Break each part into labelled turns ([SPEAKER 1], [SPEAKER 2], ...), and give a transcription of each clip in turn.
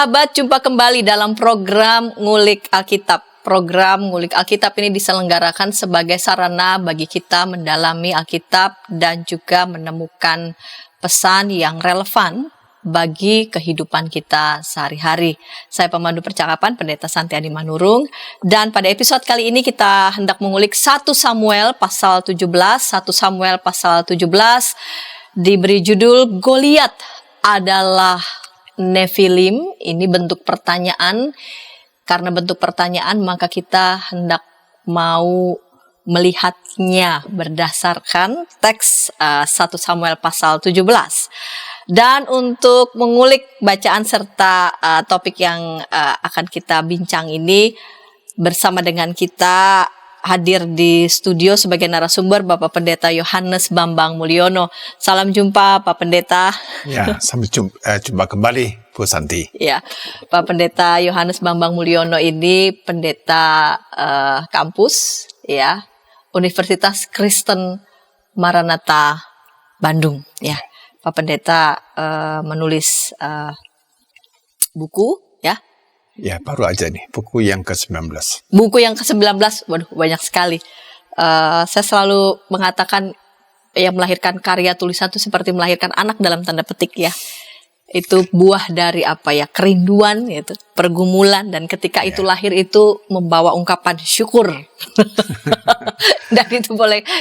[SPEAKER 1] sahabat, jumpa kembali dalam program Ngulik Alkitab. Program Ngulik Alkitab ini diselenggarakan sebagai sarana bagi kita mendalami Alkitab dan juga menemukan pesan yang relevan bagi kehidupan kita sehari-hari. Saya pemandu percakapan Pendeta Santiani Manurung, dan pada episode kali ini kita hendak mengulik 1 Samuel pasal 17. 1 Samuel pasal 17 diberi judul Goliat adalah Nefilim. Ini bentuk pertanyaan. Karena bentuk pertanyaan, maka kita hendak mau melihatnya berdasarkan teks 1 Samuel pasal 17. Dan untuk mengulik bacaan serta topik yang akan kita bincang ini, bersama dengan kita hadir di studio sebagai narasumber Bapak Pendeta Yohanes Bambang Mulyono. Salam jumpa Pak Pendeta.
[SPEAKER 2] Ya, sampai jumpa kembali Bu Santi.
[SPEAKER 1] Ya, Pak Pendeta Yohanes Bambang Mulyono ini pendeta kampus, ya, Universitas Kristen Maranatha Bandung. Ya, Pak Pendeta menulis buku, ya.
[SPEAKER 2] Ya, baru aja nih, buku yang ke-19.
[SPEAKER 1] Buku yang ke-19, waduh banyak sekali. Saya selalu mengatakan yang melahirkan karya tulisan itu seperti melahirkan anak dalam tanda petik, ya. Itu buah dari apa ya, kerinduan, gitu, pergumulan, dan ketika itu lahir itu membawa ungkapan syukur. Dan itu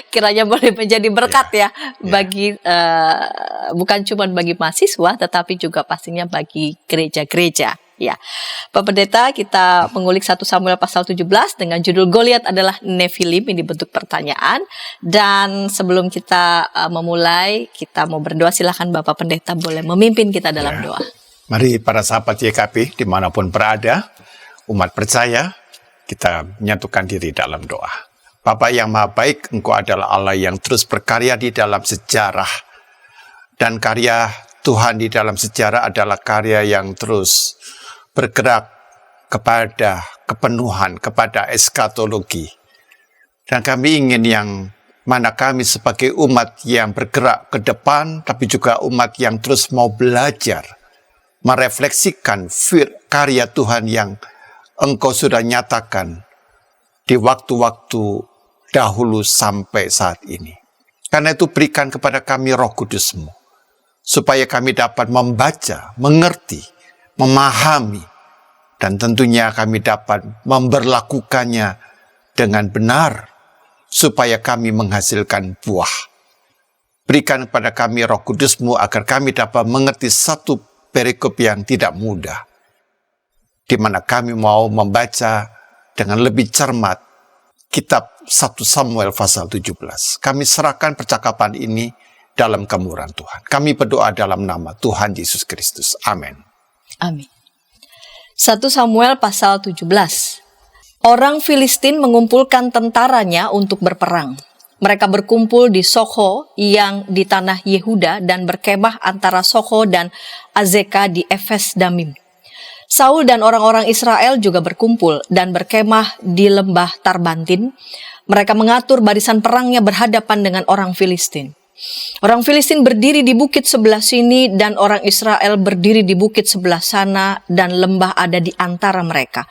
[SPEAKER 1] kiranya boleh menjadi berkat ya bagi bukan cuma bagi mahasiswa tetapi juga pastinya bagi gereja-gereja. Ya, Pak Pendeta, kita mengulik 1 Samuel pasal 17 dengan judul Goliat adalah Nefilim. Ini bentuk pertanyaan. Dan sebelum kita memulai, kita mau berdoa. Silakan Bapak Pendeta boleh memimpin kita dalam doa.
[SPEAKER 2] Mari para sahabat YKP dimanapun berada, umat percaya, kita menyatukan diri dalam doa. Bapa yang Maha Baik, Engkau adalah Allah yang terus berkarya di dalam sejarah. Dan karya Tuhan di dalam sejarah adalah karya yang terus bergerak kepada kepenuhan, kepada eskatologi. Dan kami ingin yang mana kami sebagai umat yang bergerak ke depan, tapi juga umat yang terus mau belajar, merefleksikan karya Tuhan yang Engkau sudah nyatakan di waktu-waktu dahulu sampai saat ini. Karena itu berikan kepada kami Roh Kudus-Mu, supaya kami dapat membaca, mengerti, memahami, dan tentunya kami dapat memberlakukannya dengan benar, supaya kami menghasilkan buah. Berikan kepada kami Roh Kudus-Mu agar kami dapat mengerti satu perikop yang tidak mudah, di mana kami mau membaca dengan lebih cermat kitab 1 Samuel pasal 17. Kami serahkan percakapan ini dalam kemurahan Tuhan. Kami berdoa dalam nama Tuhan Yesus Kristus. Amin.
[SPEAKER 1] Amin. 1 Samuel pasal 17. Orang Filistin mengumpulkan tentaranya untuk berperang. Mereka berkumpul di Sokho yang di tanah Yehuda dan berkemah antara Sokho dan Azeka di Efes Damim. Saul dan orang-orang Israel juga berkumpul dan berkemah di lembah Tarbantin. Mereka mengatur barisan perangnya berhadapan dengan orang Filistin. Orang Filistin berdiri di bukit sebelah sini dan orang Israel berdiri di bukit sebelah sana, dan lembah ada di antara mereka.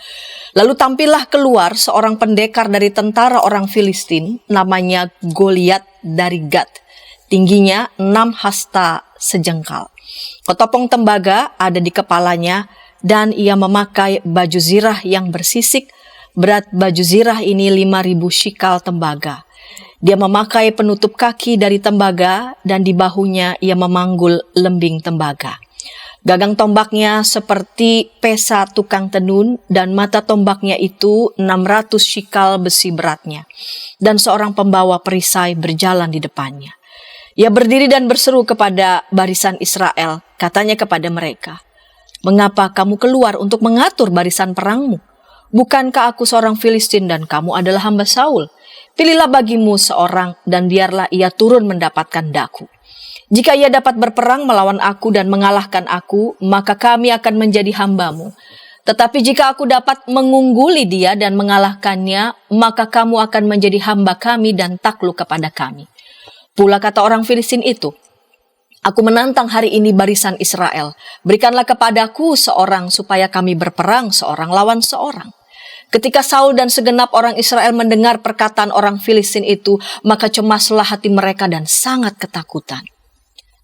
[SPEAKER 1] Lalu tampillah keluar seorang pendekar dari tentara orang Filistin, namanya Goliat dari Gat. Tingginya 6 hasta sejengkal. Ketopong tembaga ada di kepalanya, dan ia memakai baju zirah yang bersisik. Berat baju zirah ini 5.000 shikal tembaga. Dia memakai penutup kaki dari tembaga, dan di bahunya ia memanggul lembing tembaga. Gagang tombaknya seperti pesa tukang tenun, dan mata tombaknya itu 600 shikal besi beratnya. Dan seorang pembawa perisai berjalan di depannya. Ia berdiri dan berseru kepada barisan Israel, katanya kepada mereka, "Mengapa kamu keluar untuk mengatur barisan perangmu? Bukankah aku seorang Filistin dan kamu adalah hamba Saul? Pilihlah bagimu seorang dan biarlah ia turun mendapatkan daku. Jika ia dapat berperang melawan aku dan mengalahkan aku, maka kami akan menjadi hambamu. Tetapi jika aku dapat mengungguli dia dan mengalahkannya, maka kamu akan menjadi hamba kami dan takluk kepada kami." Pula kata orang Filistin itu, Aku menantang hari ini barisan Israel. Berikanlah kepadaku seorang supaya kami berperang seorang lawan seorang. Ketika Saul dan segenap orang Israel mendengar perkataan orang Filistin itu, maka cemaslah hati mereka dan sangat ketakutan.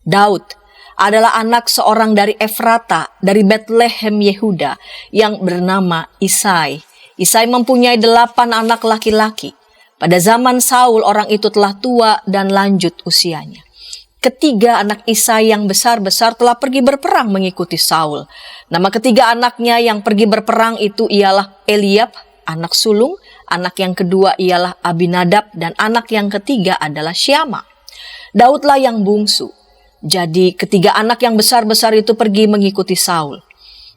[SPEAKER 1] Daud adalah anak seorang dari Efrata, dari Betlehem Yehuda, yang bernama Isai. Isai mempunyai 8 anak laki-laki. Pada zaman Saul, orang itu telah tua dan lanjut usianya. Ketiga anak Isai yang besar-besar telah pergi berperang mengikuti Saul. Nama ketiga anaknya yang pergi berperang itu ialah Eliab, anak sulung, anak yang kedua ialah Abinadab, dan anak yang ketiga adalah Syama. Daudlah yang bungsu. Jadi ketiga anak yang besar-besar itu pergi mengikuti Saul.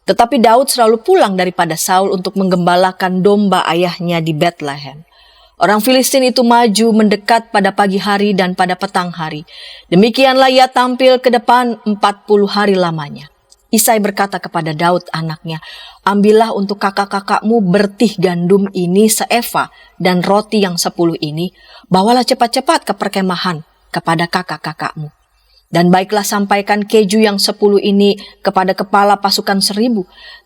[SPEAKER 1] Tetapi Daud selalu pulang daripada Saul untuk menggembalakan domba ayahnya di Bethlehem. Orang Filistin itu maju mendekat pada pagi hari dan pada petang hari. Demikianlah ia tampil ke depan 40 hari lamanya. Isai berkata kepada Daud anaknya, ambillah untuk kakak-kakakmu bertih gandum ini seeva dan roti yang 10 ini, bawalah cepat-cepat ke perkemahan kepada kakak-kakakmu. Dan baiklah sampaikan keju yang 10 ini kepada kepala pasukan 1000.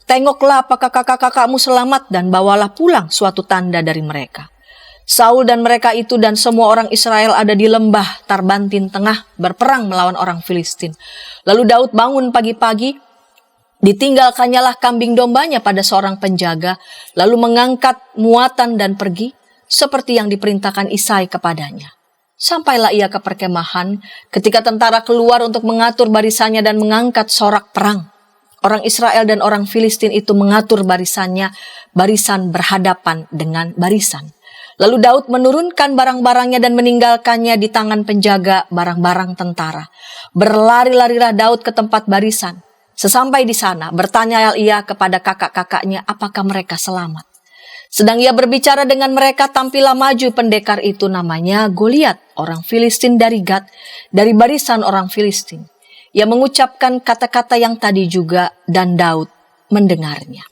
[SPEAKER 1] Tengoklah apakah kakak-kakakmu selamat dan bawalah pulang suatu tanda dari mereka. Saul dan mereka itu dan semua orang Israel ada di lembah Tarbantin Tengah berperang melawan orang Filistin. Lalu Daud bangun pagi-pagi, ditinggalkannya lah kambing dombanya pada seorang penjaga, lalu mengangkat muatan dan pergi, seperti yang diperintahkan Isai kepadanya. Sampailah ia ke perkemahan, ketika tentara keluar untuk mengatur barisannya dan mengangkat sorak perang. Orang Israel dan orang Filistin itu mengatur barisannya, barisan berhadapan dengan barisan. Lalu Daud menurunkan barang-barangnya dan meninggalkannya di tangan penjaga barang-barang tentara. Berlari-larilah Daud ke tempat barisan. Sesampai di sana, bertanya ia kepada kakak-kakaknya apakah mereka selamat. Sedang ia berbicara dengan mereka, tampillah maju pendekar itu namanya Goliat, orang Filistin dari Gad, dari barisan orang Filistin. Ia mengucapkan kata-kata yang tadi juga dan Daud mendengarnya.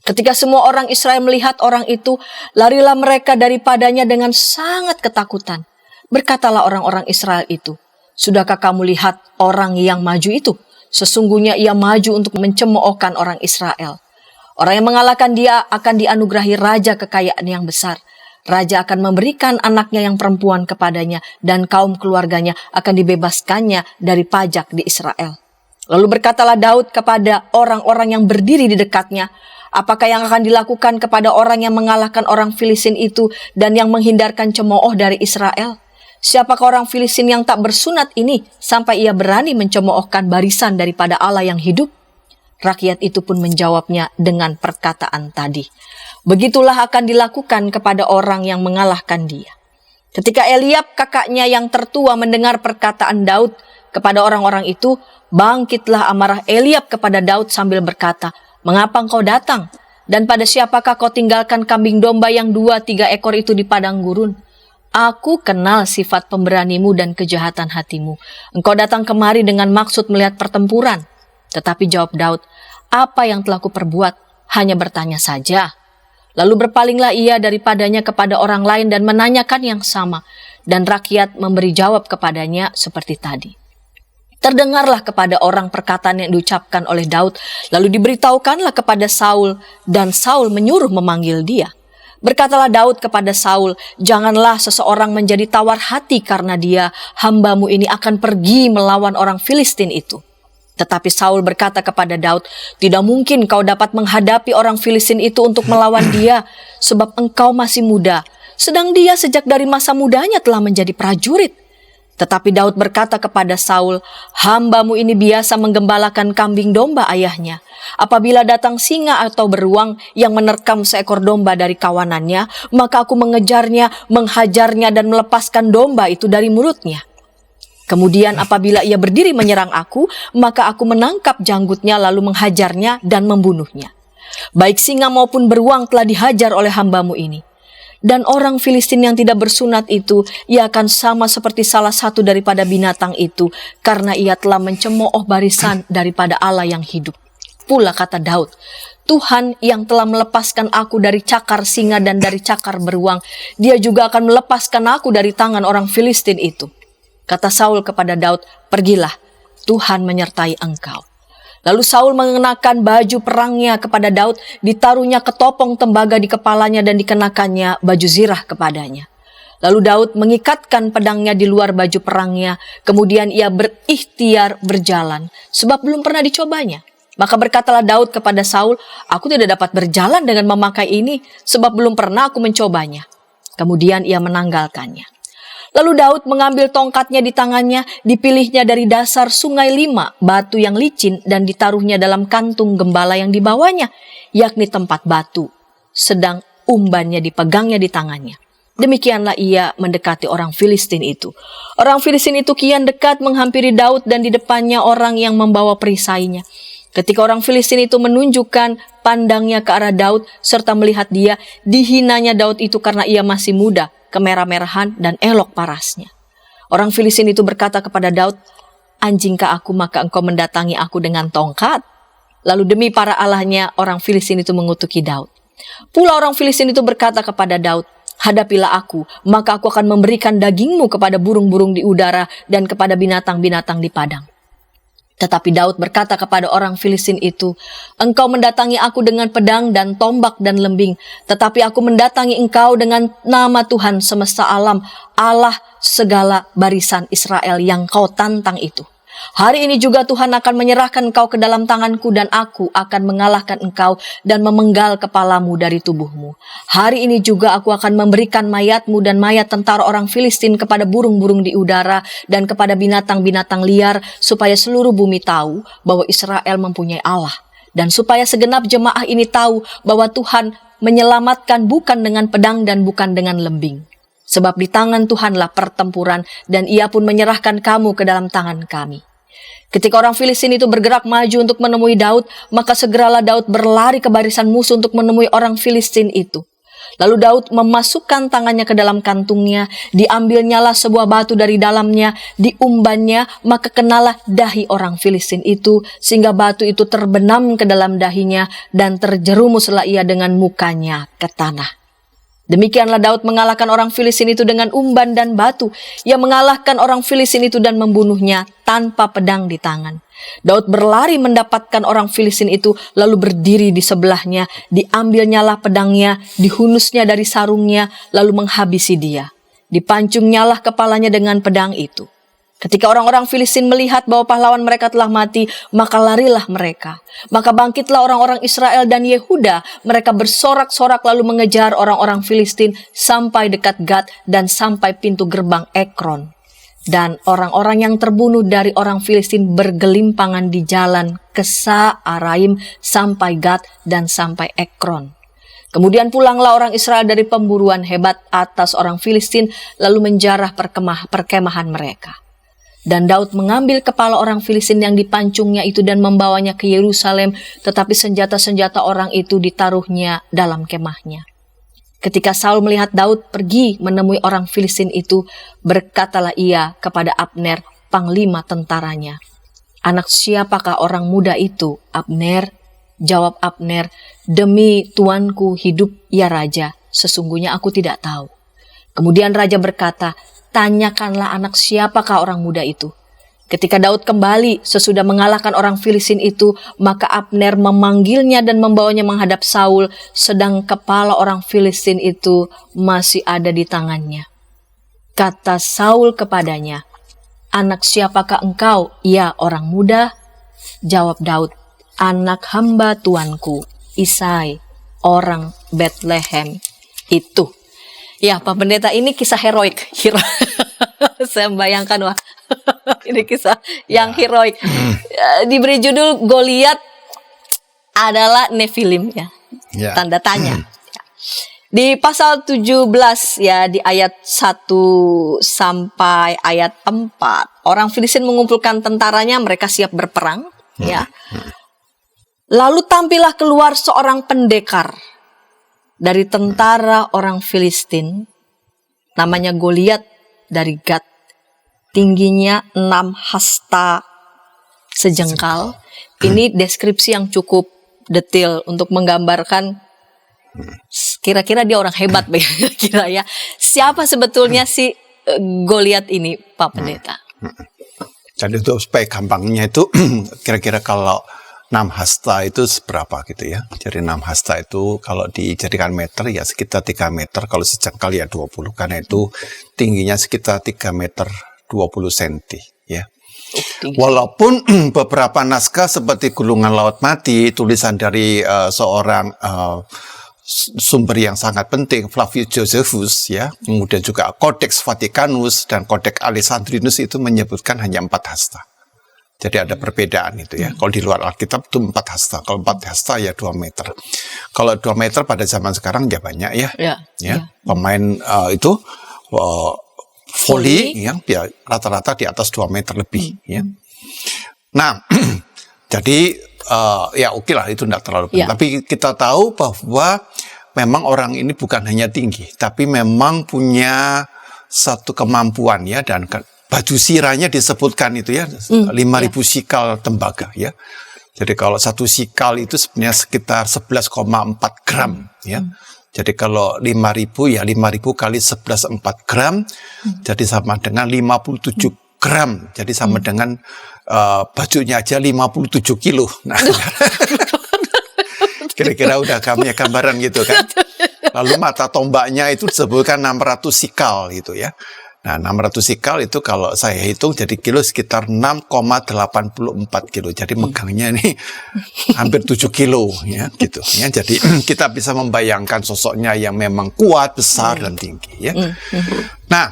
[SPEAKER 1] Ketika semua orang Israel melihat orang itu, larilah mereka daripadanya dengan sangat ketakutan. Berkatalah orang-orang Israel itu, sudahkah kamu lihat orang yang maju itu? Sesungguhnya ia maju untuk mencemoohkan orang Israel. Orang yang mengalahkan dia akan dianugerahi raja kekayaan yang besar. Raja akan memberikan anaknya yang perempuan kepadanya dan kaum keluarganya akan dibebaskannya dari pajak di Israel. Lalu berkatalah Daud kepada orang-orang yang berdiri di dekatnya, apakah yang akan dilakukan kepada orang yang mengalahkan orang Filistin itu dan yang menghindarkan cemooh dari Israel? Siapakah orang Filistin yang tak bersunat ini sampai ia berani mencemoohkan barisan daripada Allah yang hidup? Rakyat itu pun menjawabnya dengan perkataan tadi. Begitulah akan dilakukan kepada orang yang mengalahkan dia. Ketika Eliab kakaknya yang tertua mendengar perkataan Daud kepada orang-orang itu, bangkitlah amarah Eliab kepada Daud sambil berkata, mengapa engkau datang? Dan pada siapakah kau tinggalkan kambing domba yang 2-3 ekor itu di padang gurun? Aku kenal sifat pemberanimu dan kejahatan hatimu. Engkau datang kemari dengan maksud melihat pertempuran. Tetapi jawab Daud, apa yang telah kuperbuat? Hanya bertanya saja. Lalu berpalinglah ia daripadanya kepada orang lain dan menanyakan yang sama. Dan rakyat memberi jawab kepadanya seperti tadi. Terdengarlah kepada orang perkataan yang diucapkan oleh Daud, lalu diberitahukanlah kepada Saul, dan Saul menyuruh memanggil dia. Berkatalah Daud kepada Saul, janganlah seseorang menjadi tawar hati karena dia, hambamu ini akan pergi melawan orang Filistin itu. Tetapi Saul berkata kepada Daud, tidak mungkin kau dapat menghadapi orang Filistin itu untuk melawan dia, sebab engkau masih muda, sedang dia sejak dari masa mudanya telah menjadi prajurit. Tetapi Daud berkata kepada Saul, hambamu ini biasa menggembalakan kambing domba ayahnya. Apabila datang singa atau beruang yang menerkam seekor domba dari kawanannya, maka aku mengejarnya, menghajarnya dan melepaskan domba itu dari mulutnya. Kemudian apabila ia berdiri menyerang aku, maka aku menangkap janggutnya lalu menghajarnya dan membunuhnya. Baik singa maupun beruang telah dihajar oleh hambamu ini. Dan orang Filistin yang tidak bersunat itu, ia akan sama seperti salah satu daripada binatang itu, karena ia telah mencemooh barisan daripada Allah yang hidup. Pula kata Daud, Tuhan yang telah melepaskan aku dari cakar singa dan dari cakar beruang, dia juga akan melepaskan aku dari tangan orang Filistin itu. Kata Saul kepada Daud, pergilah, Tuhan menyertai engkau." Lalu Saul mengenakan baju perangnya kepada Daud, ditaruhnya ketopong tembaga di kepalanya dan dikenakannya baju zirah kepadanya. Lalu Daud mengikatkan pedangnya di luar baju perangnya, kemudian ia berikhtiar berjalan, sebab belum pernah dicobanya. Maka berkatalah Daud kepada Saul, "Aku tidak dapat berjalan dengan memakai ini, sebab belum pernah aku mencobanya." Kemudian ia menanggalkannya. Lalu Daud mengambil tongkatnya di tangannya, dipilihnya dari dasar sungai 5, batu yang licin, dan ditaruhnya dalam kantung gembala yang dibawanya, yakni tempat batu, sedang umbannya dipegangnya di tangannya. Demikianlah ia mendekati orang Filistin itu. Orang Filistin itu kian dekat menghampiri Daud, dan di depannya orang yang membawa perisainya. Ketika orang Filistin itu menunjukkan pandangnya ke arah Daud serta melihat dia, dihinanya Daud itu karena ia masih muda, kemerah-merahan dan elok parasnya. Orang Filistin itu berkata kepada Daud, "Anjingkah aku maka engkau mendatangi aku dengan tongkat?" Lalu demi para allahnya orang Filistin itu mengutuki Daud. Pula orang Filistin itu berkata kepada Daud, "Hadapilah aku, maka aku akan memberikan dagingmu kepada burung-burung di udara dan kepada binatang-binatang di padang." Tetapi Daud berkata kepada orang Filistin itu, "Engkau mendatangi aku dengan pedang dan tombak dan lembing, tetapi aku mendatangi engkau dengan nama Tuhan semesta alam, Allah segala barisan Israel yang kau tantang itu. Hari ini juga Tuhan akan menyerahkan engkau ke dalam tanganku, dan aku akan mengalahkan engkau dan memenggal kepalamu dari tubuhmu. Hari ini juga aku akan memberikan mayatmu dan mayat tentara orang Filistin kepada burung-burung di udara dan kepada binatang-binatang liar, supaya seluruh bumi tahu bahwa Israel mempunyai Allah, dan supaya segenap jemaah ini tahu bahwa Tuhan menyelamatkan bukan dengan pedang dan bukan dengan lembing. Sebab di tangan Tuhanlah pertempuran, dan ia pun menyerahkan kamu ke dalam tangan kami." Ketika orang Filistin itu bergerak maju untuk menemui Daud, maka segeralah Daud berlari ke barisan musuh untuk menemui orang Filistin itu. Lalu Daud memasukkan tangannya ke dalam kantungnya, diambilnyalah sebuah batu dari dalamnya, diumbannya, maka kenalah dahi orang Filistin itu, sehingga batu itu terbenam ke dalam dahinya, dan terjerumuslah ia dengan mukanya ke tanah. Demikianlah Daud mengalahkan orang Filistin itu dengan umban dan batu. Ia mengalahkan orang Filistin itu dan membunuhnya tanpa pedang di tangan. Daud berlari mendapatkan orang Filistin itu, lalu berdiri di sebelahnya. Diambilnyalah pedangnya, dihunusnya dari sarungnya, lalu menghabisi dia. Dipancungnyalah kepalanya dengan pedang itu. Ketika orang-orang Filistin melihat bahwa pahlawan mereka telah mati, maka larilah mereka. Maka bangkitlah orang-orang Israel dan Yehuda. Mereka bersorak-sorak lalu mengejar orang-orang Filistin sampai dekat Gad dan sampai pintu gerbang Ekron. Dan orang-orang yang terbunuh dari orang Filistin bergelimpangan di jalan ke Saaraim sampai Gad dan sampai Ekron. Kemudian pulanglah orang Israel dari pemburuan hebat atas orang Filistin, lalu menjarah perkemahan mereka. Dan Daud mengambil kepala orang Filistin yang dipancungnya itu dan membawanya ke Yerusalem, tetapi senjata-senjata orang itu ditaruhnya dalam kemahnya. Ketika Saul melihat Daud pergi menemui orang Filistin itu, berkatalah ia kepada Abner, panglima tentaranya, "Anak siapakah orang muda itu, Abner?" Jawab Abner, "Demi tuanku hidup, ya Raja, sesungguhnya aku tidak tahu." Kemudian Raja berkata, "Tanyakanlah anak siapakah orang muda itu." Ketika Daud kembali sesudah mengalahkan orang Filistin itu, maka Abner memanggilnya dan membawanya menghadap Saul, sedang kepala orang Filistin itu masih ada di tangannya. Kata Saul kepadanya, "Anak siapakah engkau, ya orang muda?" Jawab Daud, "Anak hamba tuanku, Isai, orang Bethlehem itu." Ya, Pak Pendeta, ini kisah heroik. Saya membayangkan, wah, ini kisah yang heroik. Diberi judul Goliat adalah Nefilim, ya. Tanda tanya. Di pasal 17, ya, di ayat 1 sampai ayat 4, orang Filistin mengumpulkan tentaranya, mereka siap berperang, ya. Lalu tampillah keluar seorang pendekar dari tentara orang Filistin, namanya Goliat dari Gad. Tingginya 6 hasta sejengkal. Ini deskripsi yang cukup detail untuk menggambarkan kira-kira dia orang hebat, kira ya. Siapa sebetulnya si Goliat ini, Pak Pendeta?
[SPEAKER 2] Jadi itu supaya gampangnya itu kira-kira kalau 6 hasta itu seberapa gitu ya. Jadi 6 hasta itu kalau dijadikan meter ya sekitar 3 meter. Kalau sejengkal ya 20. Karena itu tingginya sekitar 3 meter 20 senti ya. Walaupun beberapa naskah seperti Gulungan Laut Mati, tulisan dari seorang sumber yang sangat penting, Flavius Josephus ya, kemudian juga Codex Vaticanus dan Codex Alexandrinus itu menyebutkan hanya 4 hasta. Jadi ada perbedaan itu ya. Kalau di luar Alkitab itu 4 hasta. Kalau 4 hasta ya 2 meter. Kalau 2 meter pada zaman sekarang ya banyak ya. Pemain itu voli yang ya, rata-rata di atas 2 meter lebih. Ya. Nah, jadi ya oke lah itu tidak terlalu penting. Tapi kita tahu bahwa memang orang ini bukan hanya tinggi, tapi memang punya satu kemampuan ya, dan baju sirahnya disebutkan itu ya 5.000 sikal tembaga ya. Jadi kalau 1 sikal itu sebenarnya sekitar 11,4 gram ya. Jadi kalau 5.000 ya 5.000 kali 11,4 gram jadi sama dengan 57 gram. Jadi sama dengan bajunya aja 57 kilo. Nah, kira-kira udah kami gambaran gitu kan. Lalu mata tombaknya itu disebutkan 600 sikal gitu ya. Nah, 600 sikal itu kalau saya hitung jadi kilo sekitar 6,84 kilo. Jadi megangnya ini hampir 7 kilo ya gitu ya. Jadi kita bisa membayangkan sosoknya yang memang kuat, besar dan tinggi ya. Nah,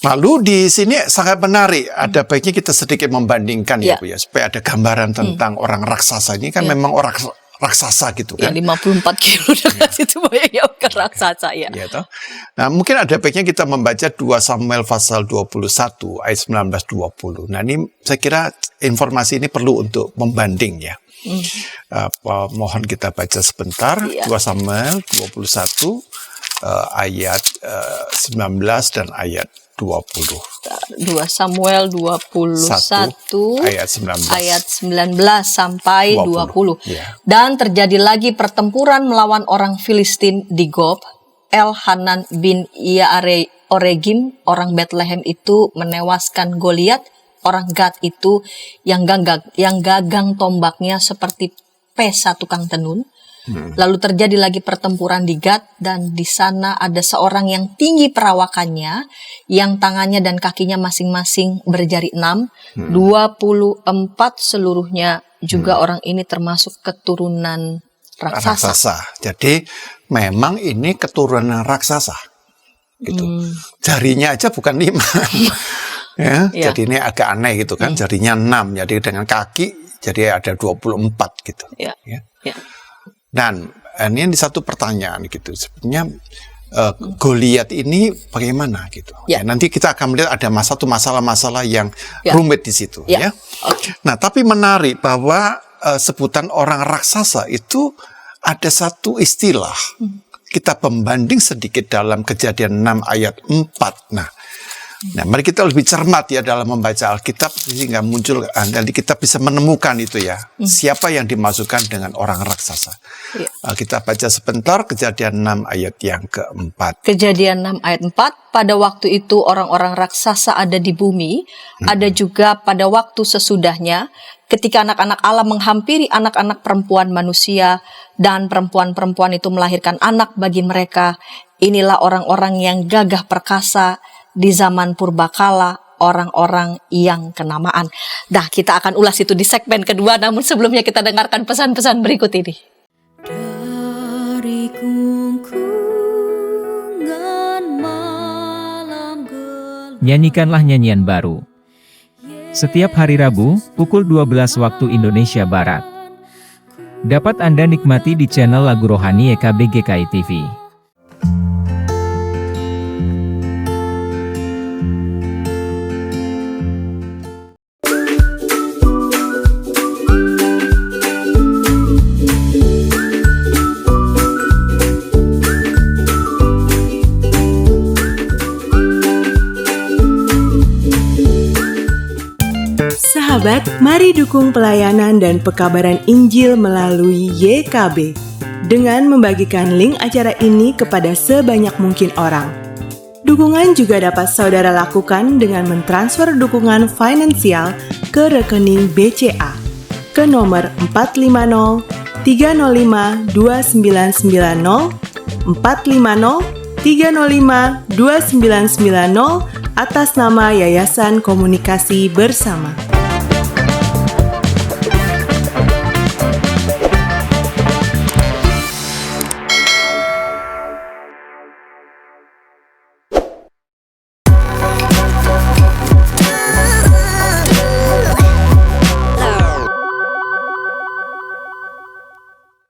[SPEAKER 2] lalu di sini sangat menarik. Ada baiknya kita sedikit membandingkan ya Bu ya, supaya ada gambaran tentang orang raksasa ini kan memang orang raksasa gitu kan. Ya, 54 kilo dengan situ banyak orang raksasa ya. Ya toh. Nah, mungkin ada baiknya kita membaca 2 Samuel pasal 21 ayat 19-20. Nah, ini saya kira informasi ini perlu untuk membanding ya. Mohon kita baca sebentar 2 Samuel 21 ayat 19 dan ayat 20.
[SPEAKER 1] 2 Samuel 21 ayat 19 sampai 20. Dan terjadi lagi pertempuran melawan orang Filistin di Gob. Elhanan bin Oregim orang Bethlehem itu menewaskan Goliat orang Gad itu yang gagang tombaknya seperti pesa tukang tenun. Lalu terjadi lagi pertempuran di Gad, dan di sana ada seorang yang tinggi perawakannya, yang tangannya dan kakinya masing-masing berjari 6, 24 seluruhnya juga orang ini termasuk keturunan raksasa. Jadi memang ini keturunan raksasa, gitu. Jarinya aja bukan 5, ya. Jadi ini agak aneh gitu kan, jarinya 6, jadi dengan kaki jadi ada 24 gitu. Ya. Dan ini satu pertanyaan gitu, sebenarnya Goliat ini bagaimana gitu. Ya, nanti kita akan melihat ada satu masalah-masalah yang rumit di situ. Ya. Nah, tapi menarik bahwa sebutan orang raksasa itu ada satu istilah. Kita pembanding sedikit dalam Kejadian 6 ayat 4. Nah, mari kita lebih cermat ya dalam membaca Alkitab sehingga muncul, nanti kita bisa menemukan itu ya, siapa yang dimasukkan dengan orang raksasa. Kita baca sebentar Kejadian 6 ayat yang keempat. Kejadian 6 ayat 4, pada waktu itu orang-orang raksasa ada di bumi, ada juga pada waktu sesudahnya, ketika anak-anak Allah menghampiri anak-anak perempuan manusia, dan perempuan-perempuan itu melahirkan anak bagi mereka. Inilah orang-orang yang gagah perkasa di zaman purbakala, orang-orang yang kenamaan. Nah, kita akan ulas itu di segmen kedua, namun sebelumnya kita dengarkan pesan-pesan berikut ini. Dari kungkungan malam gelap.
[SPEAKER 3] Nyanyikanlah nyanyian baru. Setiap hari Rabu, pukul 12 waktu Indonesia Barat. Dapat Anda nikmati di channel Lagu Rohani YKB GKI TV.
[SPEAKER 4] Sahabat, mari dukung pelayanan dan pekabaran Injil melalui YKB dengan membagikan link acara ini kepada sebanyak mungkin orang. Dukungan juga dapat saudara lakukan dengan mentransfer dukungan finansial ke rekening BCA ke nomor 450 305 2990 450 305 2990 atas nama Yayasan Komunikasi Bersama.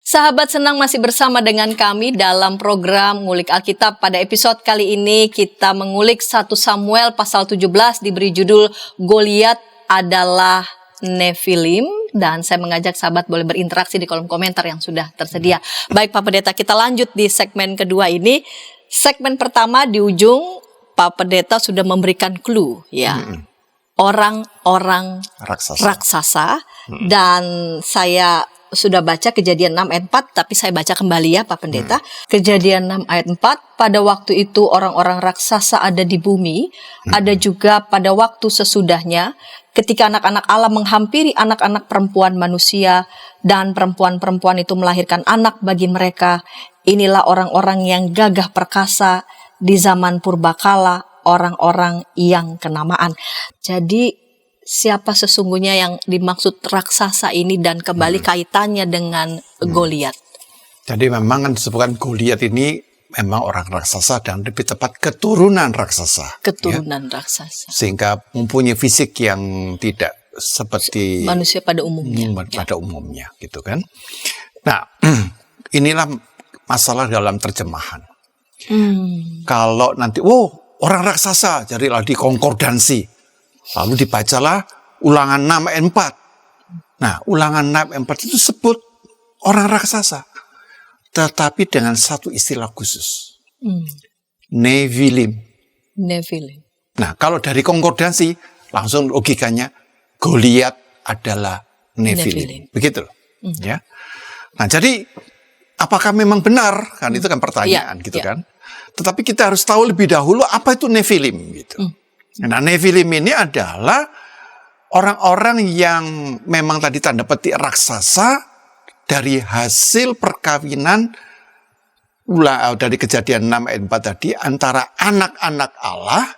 [SPEAKER 1] Sahabat Senang masih bersama dengan kami dalam program Ngulik Alkitab. Pada episode kali ini kita mengulik 1 Samuel pasal 17 diberi judul Goliat adalah Nefilim. Dan saya mengajak sahabat boleh berinteraksi di kolom komentar yang sudah tersedia. Baik Pak Pendeta, kita lanjut di segmen kedua ini. Segmen pertama di ujung Pak Pendeta sudah memberikan clue ya. Orang-orang raksasa. Dan saya sudah baca Kejadian 6 ayat 4, tapi saya baca kembali ya Pak Pendeta. Kejadian 6 ayat 4, pada waktu itu orang-orang raksasa ada di bumi, ada juga pada waktu sesudahnya, ketika anak-anak Allah menghampiri anak-anak perempuan manusia, dan perempuan-perempuan itu melahirkan anak bagi mereka. Inilah orang-orang yang gagah perkasa di zaman purbakala, orang-orang yang kenamaan. Jadi siapa sesungguhnya yang dimaksud raksasa ini dan kembali kaitannya dengan Goliat?
[SPEAKER 2] Jadi memang kan disebutkan Goliat ini memang orang raksasa dan lebih tepat keturunan raksasa.
[SPEAKER 1] Keturunan raksasa.
[SPEAKER 2] Sehingga mempunyai fisik yang tidak seperti
[SPEAKER 1] manusia pada umumnya.
[SPEAKER 2] Pada umumnya gitu kan. Nah, inilah masalah dalam terjemahan. Kalau nanti, orang raksasa, jadilah di konkordansi. Lalu dibacalah Ulangan 6 ayat 4. Nah, Ulangan 6 ayat 4 itu sebut orang raksasa. Tetapi dengan satu istilah khusus. Nefilim. Nah, kalau dari konkordansi, langsung logikanya Goliat adalah Nefilim. Begitu loh. Ya. Nah, jadi apakah memang benar? Kan itu kan pertanyaan gitu kan. Tetapi kita harus tahu lebih dahulu apa itu Nefilim gitu. Nah, Nefilim ini adalah orang-orang yang memang tadi tanda petik raksasa dari hasil perkawinan dari Kejadian 6 ayat 4 tadi antara anak-anak Allah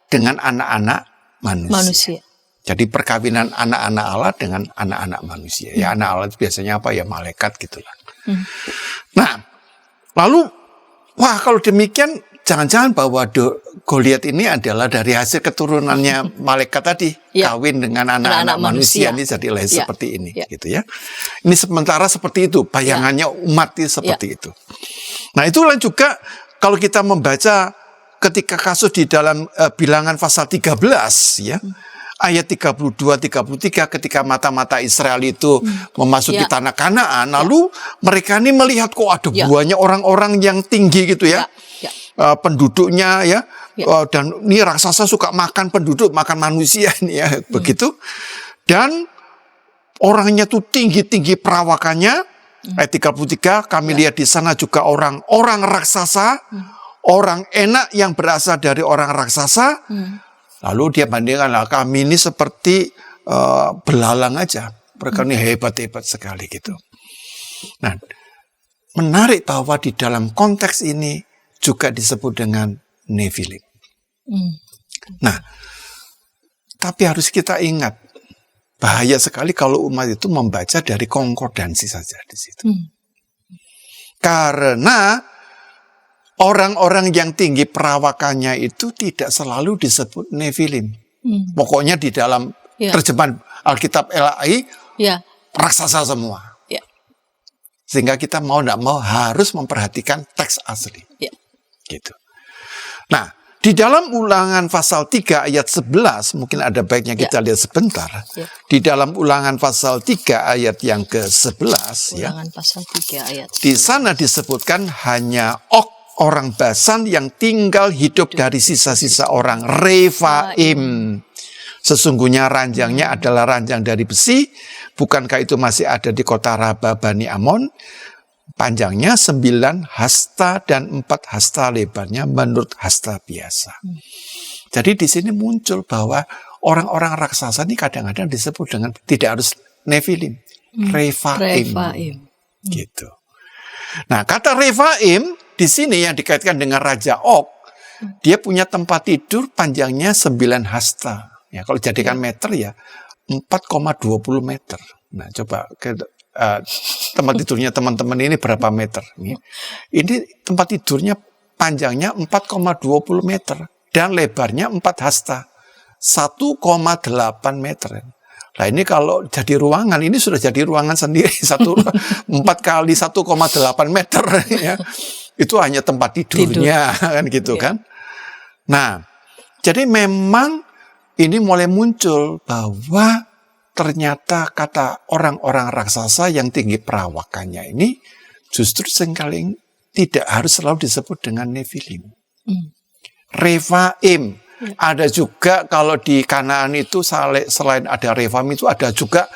[SPEAKER 2] dengan anak-anak manusia. Jadi perkawinan anak-anak Allah dengan anak-anak manusia. Ya, anak Allah itu biasanya apa ya, malaikat gitulah. Nah, lalu kalau demikian jangan-jangan bahwa Goliat ini adalah dari hasil keturunannya malaikat tadi, kawin dengan anak-anak manusia ini jadi lahir seperti ini, gitu ya. Ini sementara seperti itu, bayangannya umat itu seperti itu. Nah, itulah juga kalau kita membaca ketika kasus di dalam Bilangan pasal 13 ya. Ayat 32-33 ketika mata-mata Israel itu memasuki tanah Kanaan, lalu mereka ini melihat kok ada banyak orang-orang yang tinggi gitu ya. Penduduknya ya, dan ini raksasa suka makan penduduk, makan manusia ini ya, begitu. Dan orangnya tuh tinggi-tinggi perawakannya. Ayat 33 kami lihat di sana juga orang-orang raksasa, orang enak yang berasal dari orang raksasa. Lalu dia bandingkan, kami ini seperti belalang aja, mereka ini hebat-hebat sekali gitu. Nah, menarik bahwa di dalam konteks ini juga disebut dengan Nefilim. Nah, tapi harus kita ingat, bahaya sekali kalau umat itu membaca dari konkordansi saja di situ. Karena orang-orang yang tinggi perawakannya itu tidak selalu disebut Nefilim. Pokoknya di dalam terjemahan Alkitab LAI, raksasa semua. Sehingga kita mau tidak mau harus memperhatikan teks asli. Gitu. Nah, di dalam Ulangan pasal 3 ayat 11, mungkin ada baiknya kita lihat sebentar. Di dalam Ulangan pasal 3 ayat yang ke-11,
[SPEAKER 1] Ulangan pasal 3 ayat 11.
[SPEAKER 2] Di sana disebutkan hanya Og orang Basan yang tinggal hidup dari sisa-sisa orang Refaim. Sesungguhnya ranjangnya adalah ranjang dari besi. Bukankah itu masih ada di kota Raba Bani Amon? Panjangnya 9 hasta dan 4 hasta lebarnya menurut hasta biasa. Jadi di sini muncul bahwa orang-orang raksasa ini kadang-kadang disebut dengan tidak harus Nephilim, Rephaim. Gitu. Nah, kata Rephaim di sini yang dikaitkan dengan Raja Og, dia punya tempat tidur panjangnya 9 hasta. Ya, kalau jadikan meter ya 4,20 meter. Nah, coba tempat tidurnya teman-teman ini berapa meter? Ini tempat tidurnya panjangnya 4,20 meter dan lebarnya 4 hasta, 1,8 meter. Nah, ini kalau jadi ruangan, ini sudah jadi ruangan sendiri, 4 kali 1,8 meter ya. Itu hanya tempat tidurnya kan gitu kan. Nah, jadi memang ini mulai muncul bahwa ternyata kata orang-orang raksasa yang tinggi perawakannya ini justru seringkali tidak harus selalu disebut dengan Nephilim. Rephaim. Ada juga kalau di Kanaan itu selain ada Rephaim itu ada juga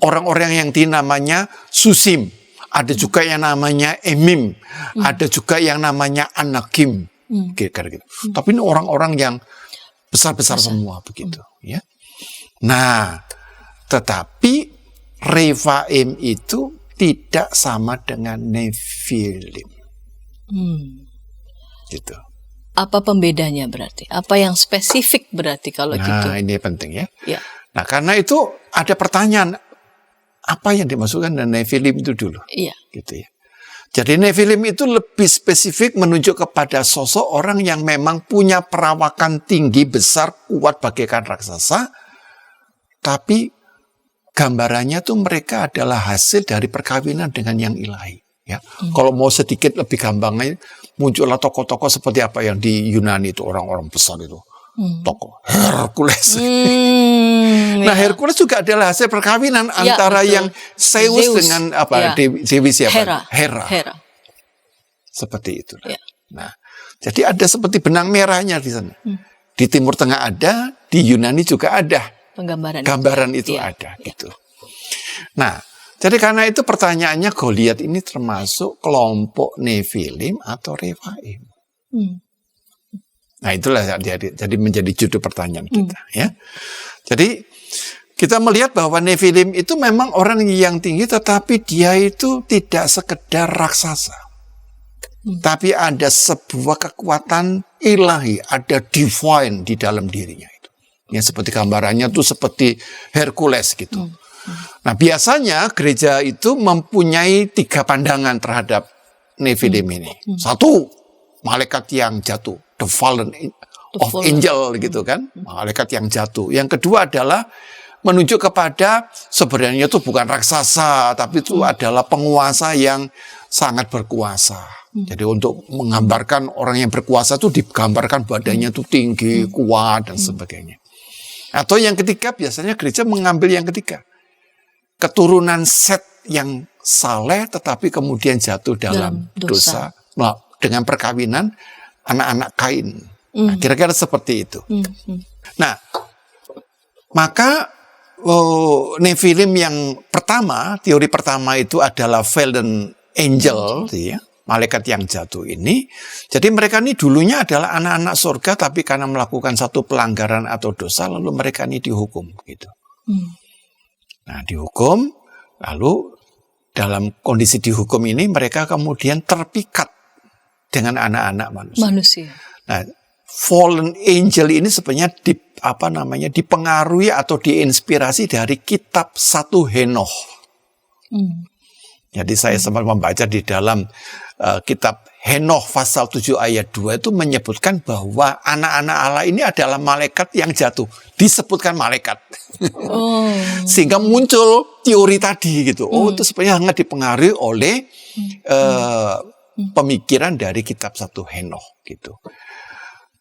[SPEAKER 2] orang-orang yang dinamanya Susim. Ada juga yang namanya Emim. Ada juga yang namanya Anakim. Kira-kira gitu. Tapi ini orang-orang yang besar-besar semua begitu. Ya. Nah, tetapi Rephaim itu tidak sama dengan Nephilim. Gitu.
[SPEAKER 1] Apa pembedanya berarti? Apa yang spesifik berarti kalau gitu?
[SPEAKER 2] Nah, ini penting ya.
[SPEAKER 1] Ya.
[SPEAKER 2] Nah, karena itu ada pertanyaan, apa yang dimasukkan dengan Nephilim itu dulu?
[SPEAKER 1] Iya.
[SPEAKER 2] Gitu ya. Jadi Nephilim itu lebih spesifik menunjuk kepada sosok orang yang memang punya perawakan tinggi, besar, kuat bagaikan raksasa, tapi gambarannya tuh mereka adalah hasil dari perkawinan dengan yang ilahi. Ya. Kalau mau sedikit lebih gampangnya, muncullah tokoh-tokoh seperti apa yang di Yunani itu orang-orang besar itu, tokoh Hercules. Nah, Hercules juga adalah hasil perkawinan antara
[SPEAKER 1] betul.
[SPEAKER 2] yang Zeus dengan apa Dewi siapa?
[SPEAKER 1] Hera.
[SPEAKER 2] Seperti itu.
[SPEAKER 1] Ya.
[SPEAKER 2] Nah, jadi ada seperti benang merahnya di sana. Di Timur Tengah ada, di Yunani juga ada. Gambaran itu ada gitu. Nah, jadi karena itu pertanyaannya Goliat ini termasuk kelompok Nephilim atau Rephaim. Nah, itulah jadi menjadi judul pertanyaan kita ya. Jadi kita melihat bahwa Nephilim itu memang orang yang tinggi, tetapi dia itu tidak sekedar raksasa. Tapi ada sebuah kekuatan ilahi, ada divine di dalam dirinya itu. Ya, seperti gambarannya tuh seperti Hercules gitu. Nah, biasanya gereja itu mempunyai 3 pandangan terhadap Nephilim ini. Satu, malaikat yang jatuh, the fallen of angel gitu kan, malaikat yang jatuh. Yang kedua adalah menunjuk kepada sebenarnya itu bukan raksasa, tapi itu adalah penguasa yang sangat berkuasa. Jadi untuk menggambarkan orang yang berkuasa itu digambarkan badannya itu tinggi, kuat dan sebagainya. Atau yang ketiga biasanya gereja mengambil yang ketiga, keturunan Set yang saleh tetapi kemudian jatuh dalam dosa. Nah, dengan perkawinan anak-anak Kain. Nah, kira-kira seperti itu. Nah, maka Nephilim yang pertama, teori pertama itu adalah fallen angel, ya, malaikat yang jatuh ini. Jadi mereka ini dulunya adalah anak-anak surga, tapi karena melakukan satu pelanggaran atau dosa, lalu mereka ini dihukum, gitu. Nah, dihukum, lalu dalam kondisi dihukum ini mereka kemudian terpikat dengan anak-anak manusia. Nah, fallen angel ini sebenarnya dipengaruhi atau diinspirasi dari kitab 1 Henoch. Jadi saya sempat membaca di dalam kitab Henoch pasal 7 ayat 2 itu menyebutkan bahwa anak-anak Allah ini adalah malaikat yang jatuh. Disebutkan malaikat. Sehingga muncul teori tadi gitu. Itu sebenarnya sangat dipengaruhi oleh pemikiran dari kitab 1 Henoch gitu.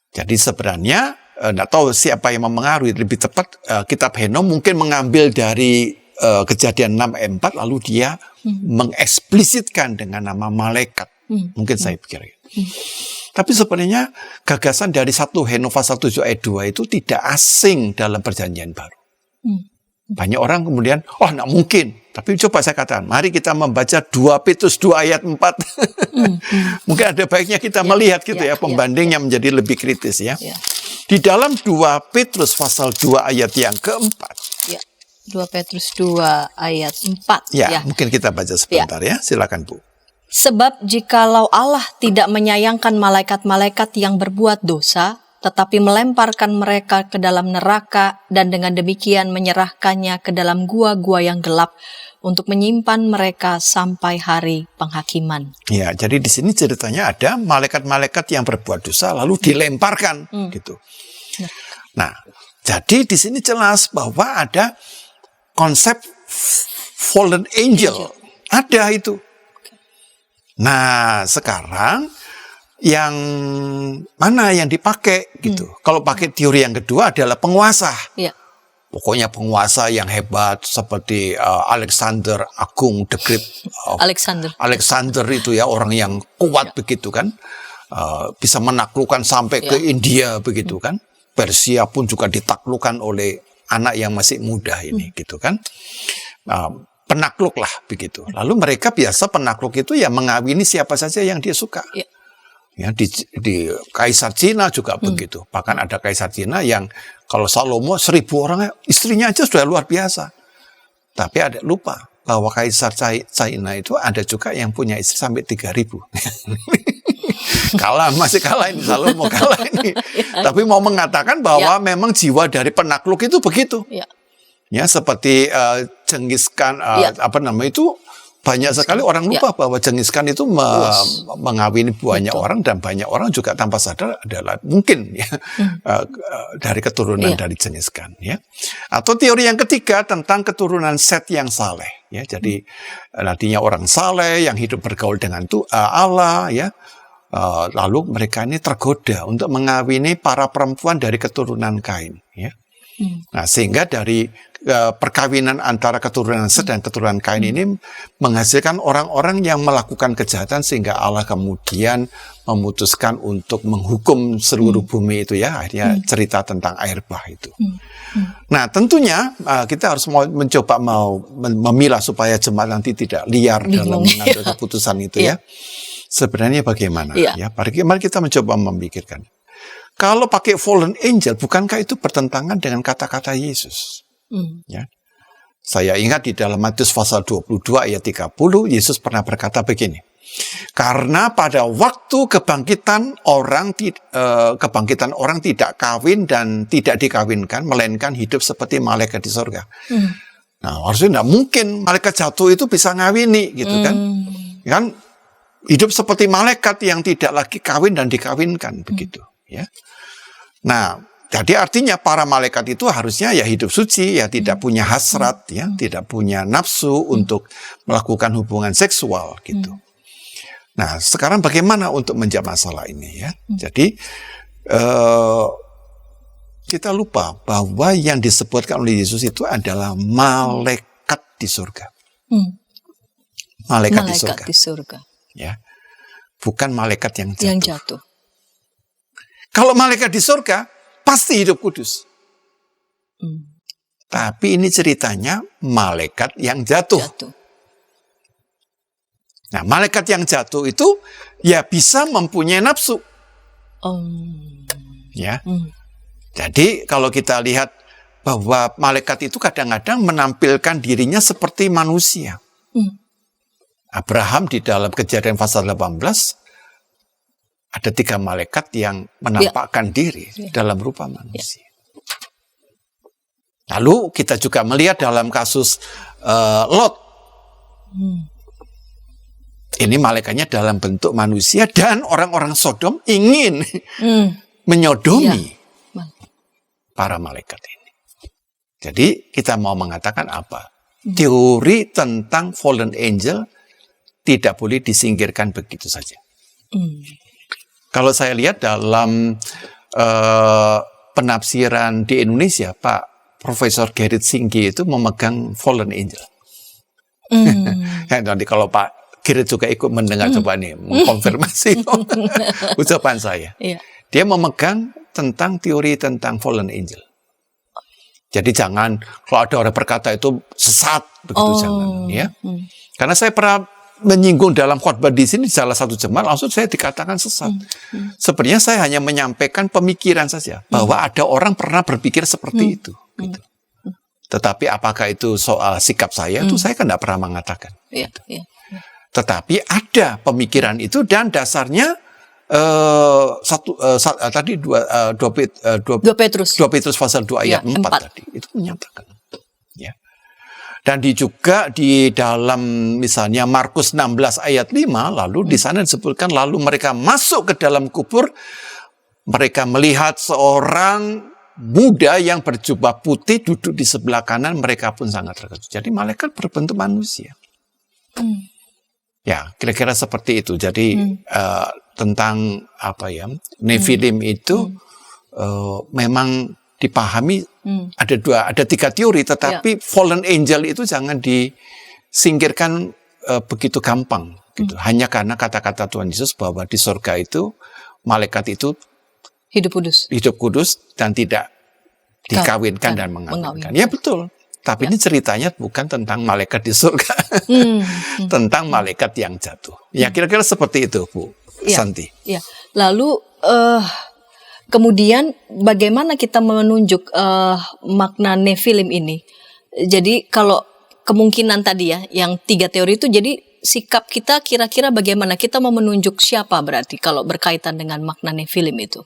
[SPEAKER 2] Jadi sebenarnya tidak tahu siapa yang mempengaruhi, lebih tepat kitab Henoch mungkin mengambil dari Kejadian 6 ayat 4 lalu dia mengeksplisitkan dengan nama malaikat. Mungkin saya pikir. Tapi sebenarnya gagasan dari 1 Henoch pasal 7 ayat 2 itu tidak asing dalam Perjanjian Baru. Banyak orang kemudian, oh enggak mungkin. Tapi coba saya katakan, mari kita membaca 2 Petrus 2 ayat 4. Mungkin ada baiknya kita melihat gitu ya, pembandingnya menjadi lebih kritis ya. Di dalam 2 Petrus pasal 2 ayat yang keempat.
[SPEAKER 1] 2 Petrus 2 ayat 4.
[SPEAKER 2] Ya, mungkin kita baca sebentar ya. Silakan Bu.
[SPEAKER 1] Sebab jikalau Allah tidak menyayangkan malaikat-malaikat yang berbuat dosa, tetapi melemparkan mereka ke dalam neraka dan dengan demikian menyerahkannya ke dalam gua-gua yang gelap untuk menyimpan mereka sampai hari penghakiman.
[SPEAKER 2] Ya, jadi di sini ceritanya ada malaikat-malaikat yang berbuat dosa lalu dilemparkan gitu. Nah, jadi di sini jelas bahwa ada konsep fallen angel. Ada itu. Nah, sekarang yang mana yang dipakai gitu. Kalau pakai teori yang kedua adalah penguasa. Pokoknya penguasa yang hebat seperti Alexander Agung, the Great. Alexander itu ya orang yang kuat begitu kan. Bisa menaklukkan sampai ke India begitu kan. Persia pun juga ditaklukkan oleh anak yang masih muda ini gitu kan. Penakluk lah begitu. Lalu mereka biasa penakluk itu ya mengawini siapa saja yang dia suka. Ya, di Kaisar Cina juga begitu. Bahkan ada Kaisar Cina yang kalau Salomo 1000 orang, istrinya aja sudah luar biasa. Tapi ada lupa bahwa Kaisar China itu ada juga yang punya istri sampai 3000. Masih kalah ini Salomo, kalah ini. Tapi mau mengatakan bahwa memang jiwa dari penakluk itu begitu. Ya, seperti Genghis Khan, banyak sekali orang lupa bahwa Genghis Khan itu mengawini banyak orang dan banyak orang juga tanpa sadar adalah mungkin ya dari keturunan dari Genghis Khan ya. Atau teori yang ketiga tentang keturunan Set yang saleh ya. Jadi nantinya orang saleh yang hidup bergaul dengan Allah ya. Lalu mereka ini tergoda untuk mengawini para perempuan dari keturunan Kain ya. Nah, sehingga dari perkawinan antara keturunan Set dan keturunan Kain ini menghasilkan orang-orang yang melakukan kejahatan sehingga Allah kemudian memutuskan untuk menghukum seluruh bumi itu ya. Akhirnya cerita tentang air bah itu. Nah, tentunya kita harus mencoba memilah supaya jemaat nanti tidak liar dalam mengambil keputusan itu ya. Sebenarnya bagaimana ya? Mari kita mencoba memikirkan. Kalau pakai fallen angel, bukankah itu bertentangan dengan kata-kata Yesus? Ya. Saya ingat di dalam Matius pasal 22 ayat 30, Yesus pernah berkata begini. Karena pada waktu kebangkitan orang tidak kawin dan tidak dikawinkan, melainkan hidup seperti malaikat di surga. Nah, harusnya tidak mungkin malaikat jatuh itu bisa ngawini, gitu kan? Kan hidup seperti malaikat yang tidak lagi kawin dan dikawinkan, begitu. Ya. Nah, jadi artinya para malaikat itu harusnya ya hidup suci, ya tidak punya hasrat, ya tidak punya nafsu untuk melakukan hubungan seksual gitu. Nah, sekarang bagaimana untuk menjawab masalah ini ya? Jadi kita lupa bahwa yang disebutkan oleh Yesus itu adalah malaikat di surga. Malaikat di surga. Ya, bukan malaikat yang jatuh. Kalau malaikat di surga, pasti hidup kudus. Tapi ini ceritanya malaikat yang jatuh. Nah, malaikat yang jatuh itu ya bisa mempunyai nafsu. Ya. Jadi kalau kita lihat bahwa malaikat itu kadang-kadang menampilkan dirinya seperti manusia. Abraham di dalam Kejadian pasal 18 ada 3 malaikat yang menampakkan diri dalam rupa manusia. Lalu kita juga melihat dalam kasus Lot. Ini malaikatnya dalam bentuk manusia dan orang-orang Sodom ingin menyodomi para malaikat ini. Jadi kita mau mengatakan apa? Teori tentang fallen angel tidak boleh disingkirkan begitu saja. Kalau saya lihat dalam penafsiran di Indonesia, Pak Profesor Gerrit Singgi itu memegang fallen angel. Nanti kalau Pak Gerrit juga ikut mendengar, coba nih mengkonfirmasi ucapan saya. Dia memegang tentang teori tentang fallen angel. Jadi jangan kalau ada orang berkata itu sesat begitu, jangan ya. Karena saya pernah menyinggung dalam khotbah di sini salah satu jemaat langsung saya dikatakan sesat. Sebenarnya saya hanya menyampaikan pemikiran saja bahwa ada orang pernah berpikir seperti itu. Gitu. Tetapi apakah itu soal sikap saya itu saya kan tidak pernah mengatakan. Gitu. Tetapi ada pemikiran itu dan dasarnya tadi 2 Petrus pasal 2 ayat 4 tadi itu menyatakan. Ya. Dan juga di dalam misalnya Markus 16 ayat 5 lalu di sana disebutkan lalu mereka masuk ke dalam kubur, mereka melihat seorang muda yang berjubah putih duduk di sebelah kanan, mereka pun sangat terkejut. Jadi malaikat berbentuk manusia. Ya, kira-kira seperti itu. Jadi tentang Nephilim itu memang dipahami ada 3 teori, tetapi fallen angel itu jangan disingkirkan begitu gampang gitu. Hanya karena kata-kata Tuhan Yesus bahwa di surga itu malaikat itu hidup kudus dan tidak dikawinkan dan mengawinkan. Ya betul. Tapi ini ceritanya bukan tentang malaikat di surga, tentang malaikat yang jatuh. Ya kira-kira seperti itu, Bu Santi. Ya.
[SPEAKER 1] Lalu kemudian bagaimana kita menunjuk makna Nephilim ini? Jadi kalau kemungkinan tadi ya, yang 3 teori itu, jadi sikap kita kira-kira bagaimana? Kita mau menunjuk siapa berarti kalau berkaitan dengan makna Nephilim itu?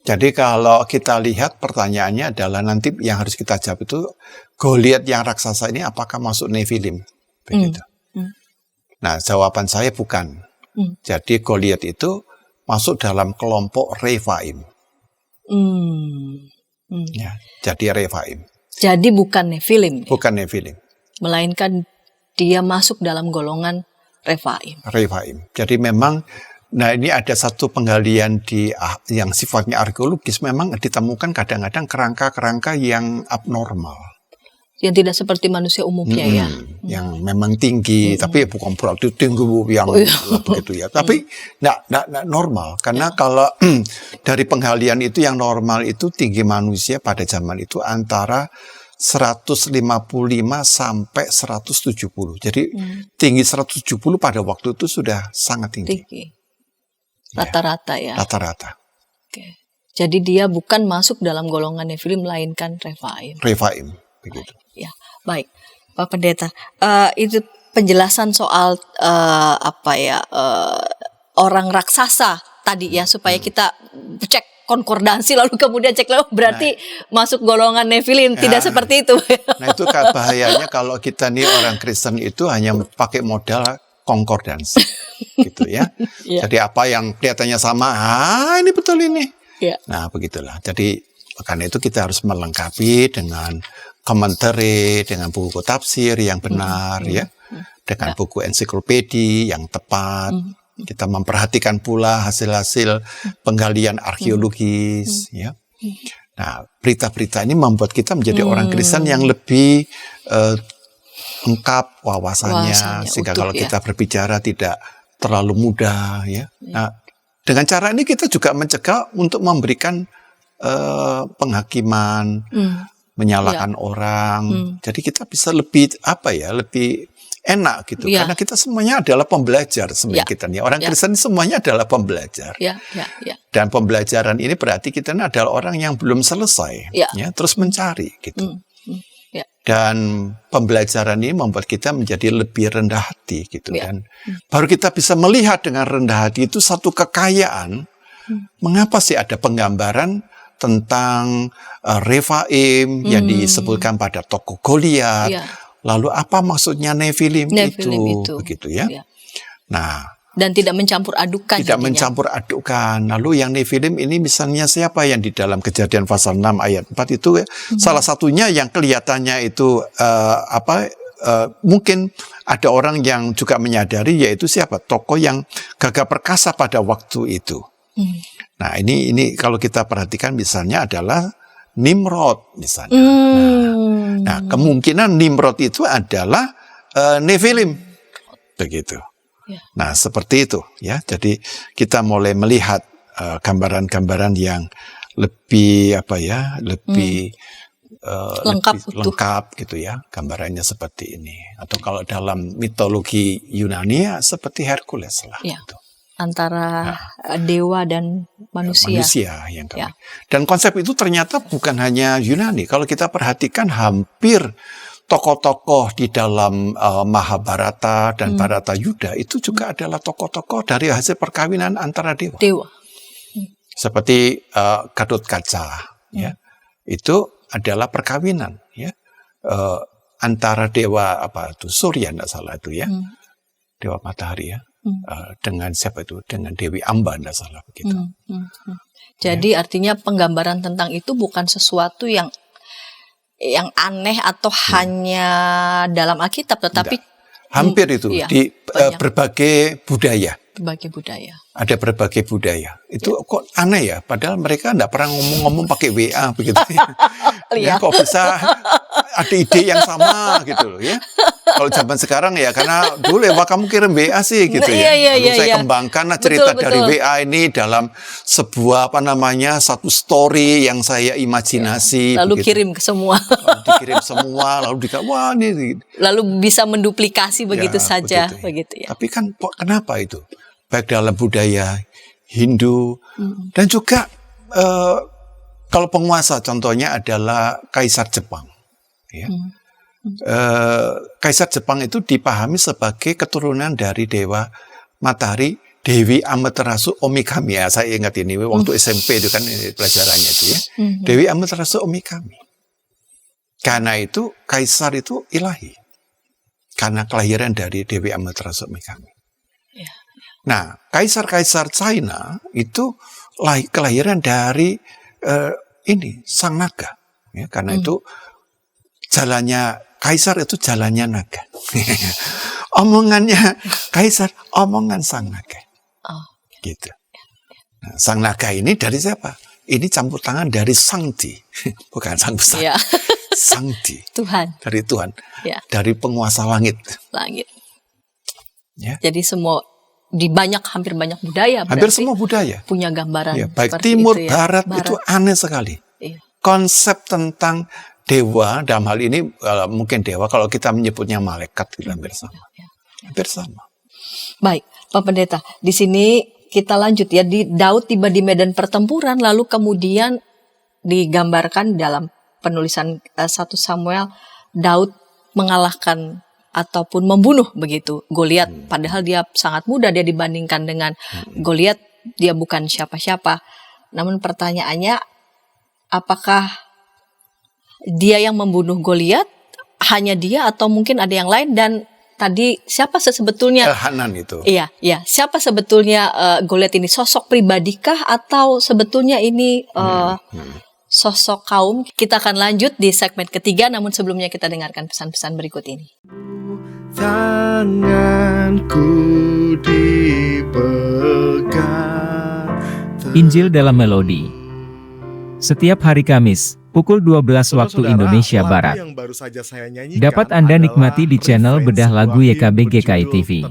[SPEAKER 2] Jadi kalau kita lihat pertanyaannya adalah nanti yang harus kita jawab itu Goliat yang raksasa ini apakah masuk Nephilim? Begitu. Nah jawaban saya bukan. Jadi Goliat itu masuk dalam kelompok Rephaim. Ya, jadi Rephaim.
[SPEAKER 1] Jadi bukan Nephilim.
[SPEAKER 2] Bukan Nephilim.
[SPEAKER 1] Melainkan dia masuk dalam golongan Rephaim.
[SPEAKER 2] Jadi memang, nah ini ada satu penggalian yang sifatnya arkeologis, memang ditemukan kadang-kadang kerangka-kerangka yang abnormal.
[SPEAKER 1] Yang tidak seperti manusia umumnya ya.
[SPEAKER 2] Yang memang tinggi, tapi bukan berarti tinggi yang begitu ya. Tapi nggak normal, karena kalau dari penggalian itu yang normal itu tinggi manusia pada zaman itu antara 155 sampai 170. Jadi tinggi 170 pada waktu itu sudah sangat tinggi.
[SPEAKER 1] Rata-rata ya.
[SPEAKER 2] Rata-rata.
[SPEAKER 1] Oke. Jadi dia bukan masuk dalam golongan Nephilim, melainkan Rephaim.
[SPEAKER 2] Begitu.
[SPEAKER 1] Ya, baik, Pak Pendeta. Itu penjelasan soal orang raksasa tadi ya, supaya kita cek konkordansi lalu kemudian cek lalu berarti masuk golongan Nephilim, tidak seperti itu.
[SPEAKER 2] Nah itu bahayanya kalau kita nih orang Kristen itu hanya pakai modal konkordansi, gitu ya. Jadi apa yang kelihatannya sama, ini betul ini. Nah begitulah. Jadi karena itu kita harus melengkapi dengan komentari, dengan buku tafsir yang benar, ya, dengan buku ensiklopedi yang tepat. Kita memperhatikan pula hasil-hasil penggalian arkeologis, ya. Nah, berita-berita ini membuat kita menjadi orang Kristen yang lebih lengkap wawasannya, sehingga kalau kita berbicara tidak terlalu mudah, ya. Nah, dengan cara ini kita juga mencegah untuk memberikan penghakiman, menyalahkan orang. Jadi kita bisa lebih lebih enak gitu, karena kita semuanya adalah pembelajar sebenarnya kita nih. Orang Kristen semuanya adalah pembelajar. Dan pembelajaran ini berarti kita ini adalah orang yang belum selesai, ya, terus mencari gitu. Dan pembelajaran ini membuat kita menjadi lebih rendah hati gitu, dan baru kita bisa melihat dengan rendah hati itu satu kekayaan. Mengapa sih ada penggambaran tentang Rephaim yang disebutkan pada tokoh Goliat? Lalu apa maksudnya Nephilim itu? Begitu ya. Nah,
[SPEAKER 1] dan tidak mencampur adukan.
[SPEAKER 2] Tidak mencampur adukan. Lalu yang Nephilim ini misalnya siapa yang di dalam Kejadian pasal 6 ayat 4 itu salah satunya yang kelihatannya itu mungkin ada orang yang juga menyadari, yaitu siapa? Tokoh yang gagah perkasa pada waktu itu. Nah, ini kalau kita perhatikan misalnya adalah Nimrod misalnya. Nah, kemungkinan Nimrod itu adalah Nephilim. Begitu. Nah, seperti itu ya. Jadi kita mulai melihat gambaran-gambaran yang lebih apa ya, lebih
[SPEAKER 1] Lengkap,
[SPEAKER 2] lebih lengkap gitu ya, gambarannya seperti ini. Atau kalau dalam mitologi Yunani ya seperti Hercules lah.
[SPEAKER 1] Ya.
[SPEAKER 2] Gitu.
[SPEAKER 1] Antara dewa dan manusia.
[SPEAKER 2] Manusia yang kami.
[SPEAKER 1] Ya.
[SPEAKER 2] Dan konsep itu ternyata bukan hanya Yunani. Kalau kita perhatikan hampir tokoh-tokoh di dalam Mahabharata dan Bharata Yuda itu juga adalah tokoh-tokoh dari hasil perkawinan antara dewa. Seperti Gatotkaca, ya, itu adalah perkawinan, ya, antara dewa apa itu Surya, tidak salah itu ya, dewa matahari ya, dengan siapa itu, dengan Dewi Amba, tidak salah begitu.
[SPEAKER 1] Jadi artinya penggambaran tentang itu bukan sesuatu yang aneh atau hanya dalam Alkitab, tetapi
[SPEAKER 2] hampir itu di berbagai budaya.
[SPEAKER 1] Berbagai budaya.
[SPEAKER 2] Ada berbagai budaya. Itu kok aneh ya, padahal mereka enggak pernah ngomong-ngomong pakai WA begitu ya. Ya, kok bisa ada ide yang sama gitu loh ya. Kalau zaman sekarang ya karena dulu ya kamu kirim WA sih gitu ya. Lalu saya kembangkan cerita dari WA ini dalam sebuah apa namanya satu story yang saya imajinasi.
[SPEAKER 1] Lalu
[SPEAKER 2] begitu.
[SPEAKER 1] Kirim ke semua.
[SPEAKER 2] Dikirim semua lalu wah ini.
[SPEAKER 1] Lalu bisa menduplikasi begitu saja begitu ya.
[SPEAKER 2] Tapi kan kenapa itu? Baik dalam budaya Hindu dan juga kalau penguasa contohnya adalah Kaisar Jepang. Ya. Kaisar Jepang itu dipahami sebagai keturunan dari dewa matahari Dewi Amaterasu Omikami. Ya, saya ingat ini waktu SMP itu kan pelajarannya itu ya. Dewi Amaterasu Omikami. Karena itu Kaisar itu ilahi. Karena kelahiran dari Dewi Amaterasu Omikami. Nah, kaisar-kaisar China itu kelahiran dari ini sang naga, ya, karena itu jalannya kaisar itu jalannya naga, omongannya kaisar omongan sang naga, gitu. Nah, sang naga ini dari siapa? Ini campur tangan dari Sangdi, bukan sang besar, Sangdi,
[SPEAKER 1] Tuhan,
[SPEAKER 2] dari Tuhan, dari penguasa langit. Ya.
[SPEAKER 1] Jadi hampir banyak budaya.
[SPEAKER 2] Hampir semua budaya
[SPEAKER 1] punya gambaran.
[SPEAKER 2] Ya, baik timur,
[SPEAKER 1] itu,
[SPEAKER 2] barat itu aneh sekali. Konsep tentang dewa dalam hal ini mungkin dewa kalau kita menyebutnya malaikat itu hampir sama. Hampir sama.
[SPEAKER 1] Baik, Pak Pendeta, di sini kita lanjut ya. Daud tiba di medan pertempuran lalu kemudian digambarkan dalam penulisan 1 Samuel Daud mengalahkan ataupun membunuh begitu Goliat, padahal dia sangat muda, dia dibandingkan dengan Goliat dia bukan siapa-siapa. Namun pertanyaannya, apakah dia yang membunuh Goliat, hanya dia atau mungkin ada yang lain? Dan tadi siapa sebetulnya
[SPEAKER 2] Elhanan itu?
[SPEAKER 1] Iya, siapa sebetulnya Goliat ini? Sosok pribadikah atau sebetulnya ini sosok kaum? Kita akan lanjut di segmen ketiga, namun sebelumnya kita dengarkan pesan-pesan berikut ini.
[SPEAKER 5] Tanganku dipegang.
[SPEAKER 3] Injil dalam Melodi. Setiap hari Kamis, pukul 12 waktu Indonesia Barat. Dapat Anda nikmati di channel Bedah Lagu YKB GKI TV.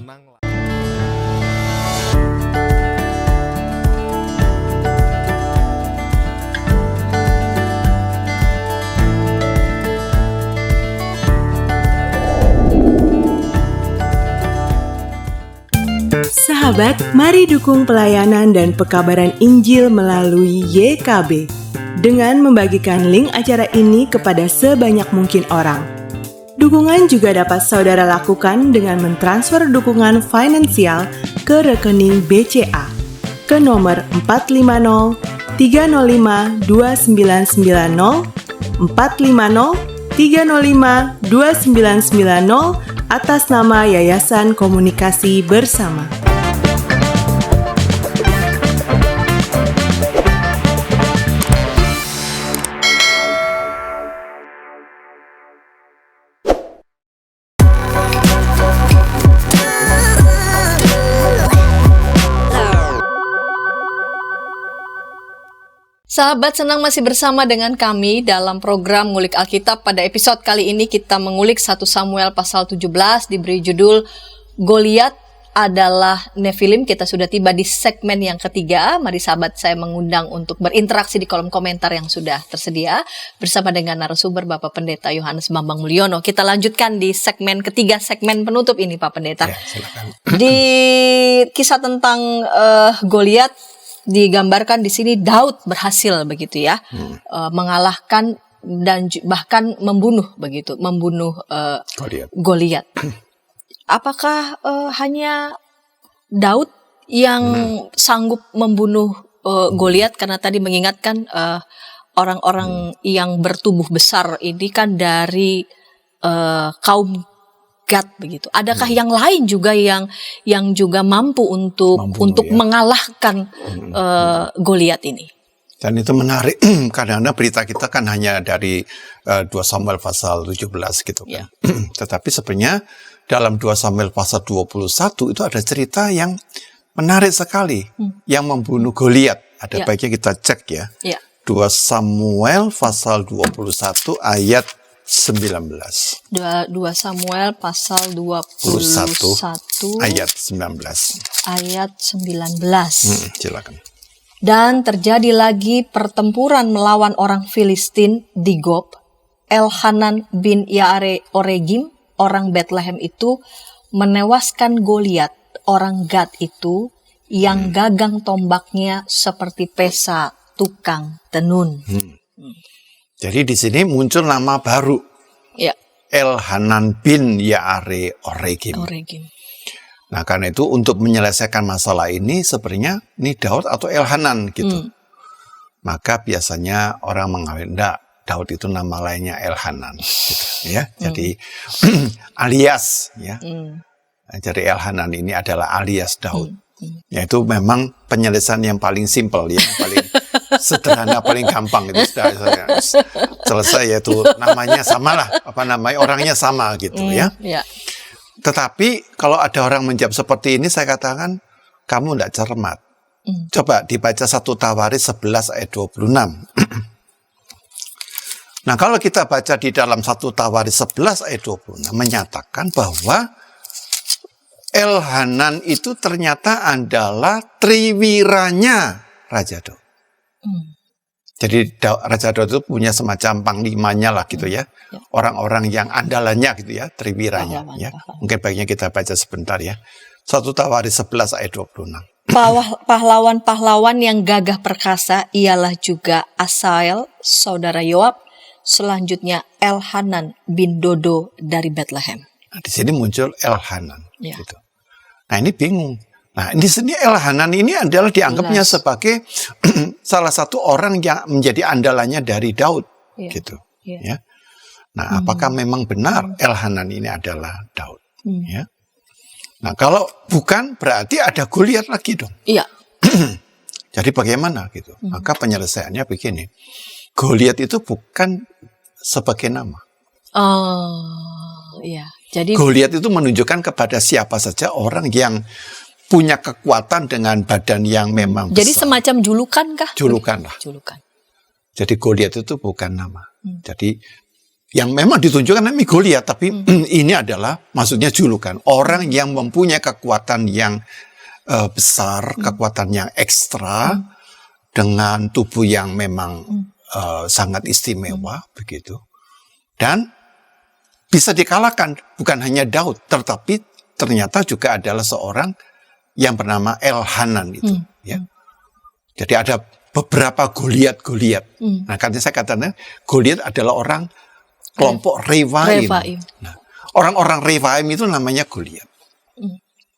[SPEAKER 4] Sahabat, mari dukung pelayanan dan pekabaran Injil melalui YKB dengan membagikan link acara ini kepada sebanyak mungkin orang. Dukungan juga dapat saudara lakukan dengan mentransfer dukungan finansial ke rekening BCA ke nomor 450 305 2990 450 305 2990 atas nama Yayasan Komunikasi Bersama.
[SPEAKER 1] Sahabat, senang masih bersama dengan kami dalam program Ngulik Alkitab. Pada episode kali ini kita mengulik 1 Samuel pasal 17, diberi judul Goliat adalah Nephilim. Kita sudah tiba di segmen yang ketiga. Mari sahabat, saya mengundang untuk berinteraksi di kolom komentar yang sudah tersedia bersama dengan narasumber Bapak Pendeta Yohanes Bambang Mulyono. Kita lanjutkan di segmen ketiga, segmen penutup ini Pak Pendeta.
[SPEAKER 2] Ya, silakan.
[SPEAKER 1] Di kisah tentang Goliat digambarkan di sini Daud berhasil begitu ya, mengalahkan dan bahkan membunuh Goliat. Apakah hanya Daud yang sanggup membunuh Goliat? Karena tadi mengingatkan orang-orang yang bertubuh besar ini kan dari kaum Gad begitu. Adakah yang lain juga yang juga mampu untuk mengalahkan Goliat ini?
[SPEAKER 2] Dan itu menarik karena berita kita kan hanya dari 2 Samuel pasal 17 gitu kan. Tetapi sebenarnya dalam 2 Samuel pasal 21 itu ada cerita yang menarik sekali yang membunuh Goliat. Ada baiknya kita cek ya. 2 Samuel pasal 21 ayat 19.
[SPEAKER 1] 2 Samuel pasal 21
[SPEAKER 2] ayat 19.
[SPEAKER 1] Ayat 19.
[SPEAKER 2] Silakan.
[SPEAKER 1] Dan terjadi lagi pertempuran melawan orang Filistin di Gob. Elhanan bin Yaare Oregim, orang Bethlehem itu menewaskan Goliat, orang Gad itu, yang gagang tombaknya seperti pesa tukang tenun.
[SPEAKER 2] Jadi di sini muncul nama baru, Elhanan bin Yaare Oregim. Nah karena itu untuk menyelesaikan masalah ini sebenarnya ini Daud atau Elhanan gitu. Maka biasanya orang mengambil Daud itu nama lainnya Elhanan gitu, ya. Jadi alias ya. Jadi Elhanan ini adalah alias Daud. Yaitu memang penyelesaian yang paling simpel, yang paling sederhana, paling gampang itu sudah selesai, yaitu namanya samalah, orangnya sama gitu ya. Tetapi kalau ada orang menjawab seperti ini, saya katakan kamu tidak cermat. Coba dibaca 1 Tawaris 11 ayat 26. Nah kalau kita baca di dalam 1 Tawaris 11 ayat 26 menyatakan bahwa Elhanan itu ternyata adalah triwiranya Raja Daud. Jadi Raja Daud itu punya semacam panglimanya lah gitu ya. Orang-orang yang andalannya gitu ya, triwiranya. Ya. Mungkin baiknya kita baca sebentar ya. 1 Tawaris 11 ayat 26.
[SPEAKER 1] Pahlawan-pahlawan yang gagah perkasa ialah juga Asael, saudara Yoab, selanjutnya Elhanan bin Dodo dari Bethlehem.
[SPEAKER 2] Nah, di sini muncul Elhanan. Gitu. Nah ini bingung. Nah di sini Elhanan ini adalah dianggapnya sebagai salah satu orang yang menjadi andalannya dari Daud. Gitu. Ya. Nah apakah memang benar Elhanan ini adalah Daud? Ya. Nah kalau bukan berarti ada Goliat lagi dong. Jadi bagaimana gitu? Maka penyelesaiannya begini. Goliat itu bukan sebagai nama.
[SPEAKER 1] Jadi
[SPEAKER 2] Goliat itu menunjukkan kepada siapa saja orang yang punya kekuatan dengan badan yang memang besar.
[SPEAKER 1] Jadi semacam julukan kah?
[SPEAKER 2] Julukan lah.
[SPEAKER 1] Julukan.
[SPEAKER 2] Jadi Goliat itu bukan nama. Jadi yang memang ditunjukkan namanya Goliat, tapi ini adalah maksudnya julukan. Orang yang mempunyai kekuatan yang besar, kekuatan yang ekstra, dengan tubuh yang memang sangat istimewa, begitu. Dan bisa dikalahkan, bukan hanya Daud, tetapi ternyata juga adalah seorang yang bernama Elhanan itu. Ya. Jadi ada beberapa Goliat. Nah, karena saya katakan Goliat adalah orang kelompok Refaim. Nah, orang-orang Refaim itu namanya Goliat.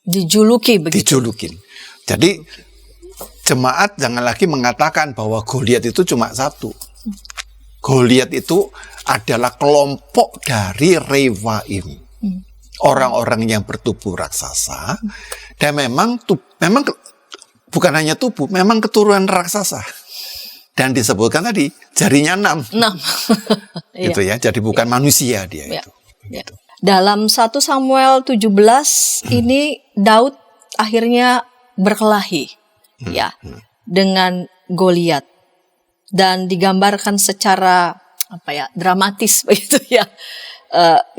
[SPEAKER 1] Dijuluki begitu.
[SPEAKER 2] Dijulukin. Jadi jemaat jangan lagi mengatakan bahwa Goliat itu cuma satu. Goliat itu adalah kelompok dari Refaim. Orang-orang yang bertubuh raksasa dan memang bukan hanya tubuh, memang keturunan raksasa. Dan disebutkan tadi jarinya 6. Gitu ya. Jadi bukan manusia dia itu. Gitu.
[SPEAKER 1] Dalam 1 Samuel 17 ini Daud akhirnya berkelahi dengan Goliat dan digambarkan secara dramatis begitu ya.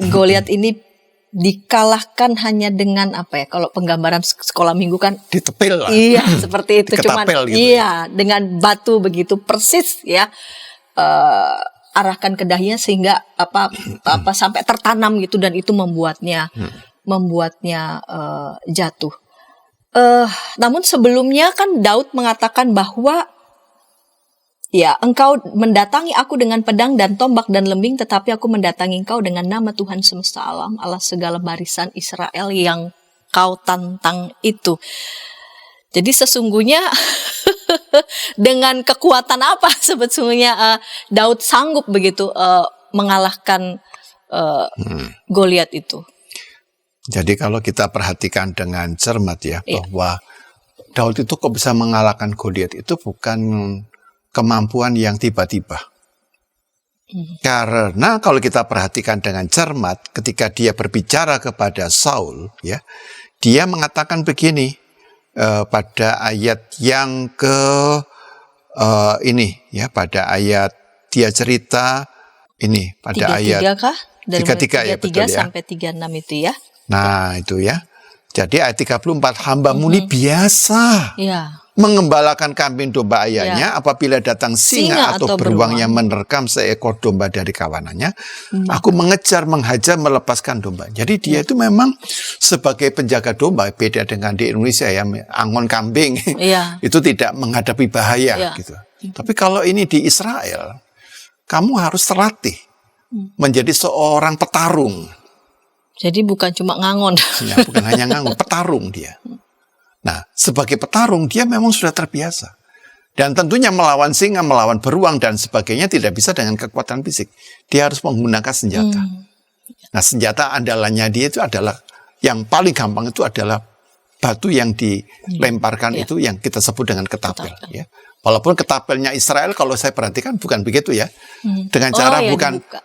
[SPEAKER 1] Goliat ini dikalahkan hanya dengan apa ya? Kalau penggambaran sekolah minggu kan
[SPEAKER 2] Ditepil lah.
[SPEAKER 1] iya seperti itu, cuman
[SPEAKER 2] Diketapel gitu
[SPEAKER 1] iya dengan batu begitu persis ya, arahkan ke dahinya sehingga apa sampai tertanam gitu, dan itu membuatnya jatuh. Namun sebelumnya kan Daud mengatakan bahwa ya, engkau mendatangi aku dengan pedang dan tombak dan lembing, tetapi aku mendatangi engkau dengan nama Tuhan semesta alam, Allah segala barisan Israel yang kau tantang itu. Jadi sesungguhnya dengan kekuatan apa sebetulnya Daud sanggup begitu mengalahkan Goliat itu?
[SPEAKER 2] Jadi kalau kita perhatikan dengan cermat ya,
[SPEAKER 1] Iya.
[SPEAKER 2] bahwa Daud itu kok bisa mengalahkan Goliat itu bukan kemampuan yang tiba-tiba. Karena kalau kita perhatikan dengan cermat, ketika dia berbicara kepada Saul, ya, dia mengatakan begini pada ayat yang ini, ya, pada ayat dia cerita ini pada
[SPEAKER 1] 33
[SPEAKER 2] ayat
[SPEAKER 1] kah? Dari
[SPEAKER 2] 33 ya, betul ya.
[SPEAKER 1] sampai 36 itu ya.
[SPEAKER 2] Nah itu ya. Jadi ayat 34, hambamu ini biasa
[SPEAKER 1] Iya.
[SPEAKER 2] mengembalakan kambing domba ayahnya, apabila datang singa atau beruang yang menerkam seekor domba dari kawanannya, aku mengejar, menghajar, melepaskan domba. Jadi dia itu memang sebagai penjaga domba, beda dengan di Indonesia ya, angon kambing,
[SPEAKER 1] Iya.
[SPEAKER 2] itu tidak menghadapi bahaya
[SPEAKER 1] Iya.
[SPEAKER 2] gitu. Tapi kalau ini di Israel, kamu harus terlatih menjadi seorang petarung.
[SPEAKER 1] Jadi bukan cuma ngangon.
[SPEAKER 2] Ya, bukan hanya nganggur, petarung dia. Nah, sebagai petarung dia memang sudah terbiasa. Dan tentunya melawan singa, melawan beruang dan sebagainya tidak bisa dengan kekuatan fisik. Dia harus menggunakan senjata. Nah, senjata andalannya dia itu adalah, yang paling gampang itu adalah batu yang dilemparkan itu yang kita sebut dengan ketapel. Ya. Walaupun ketapelnya Israel kalau saya perhatikan bukan begitu ya. Dengan cara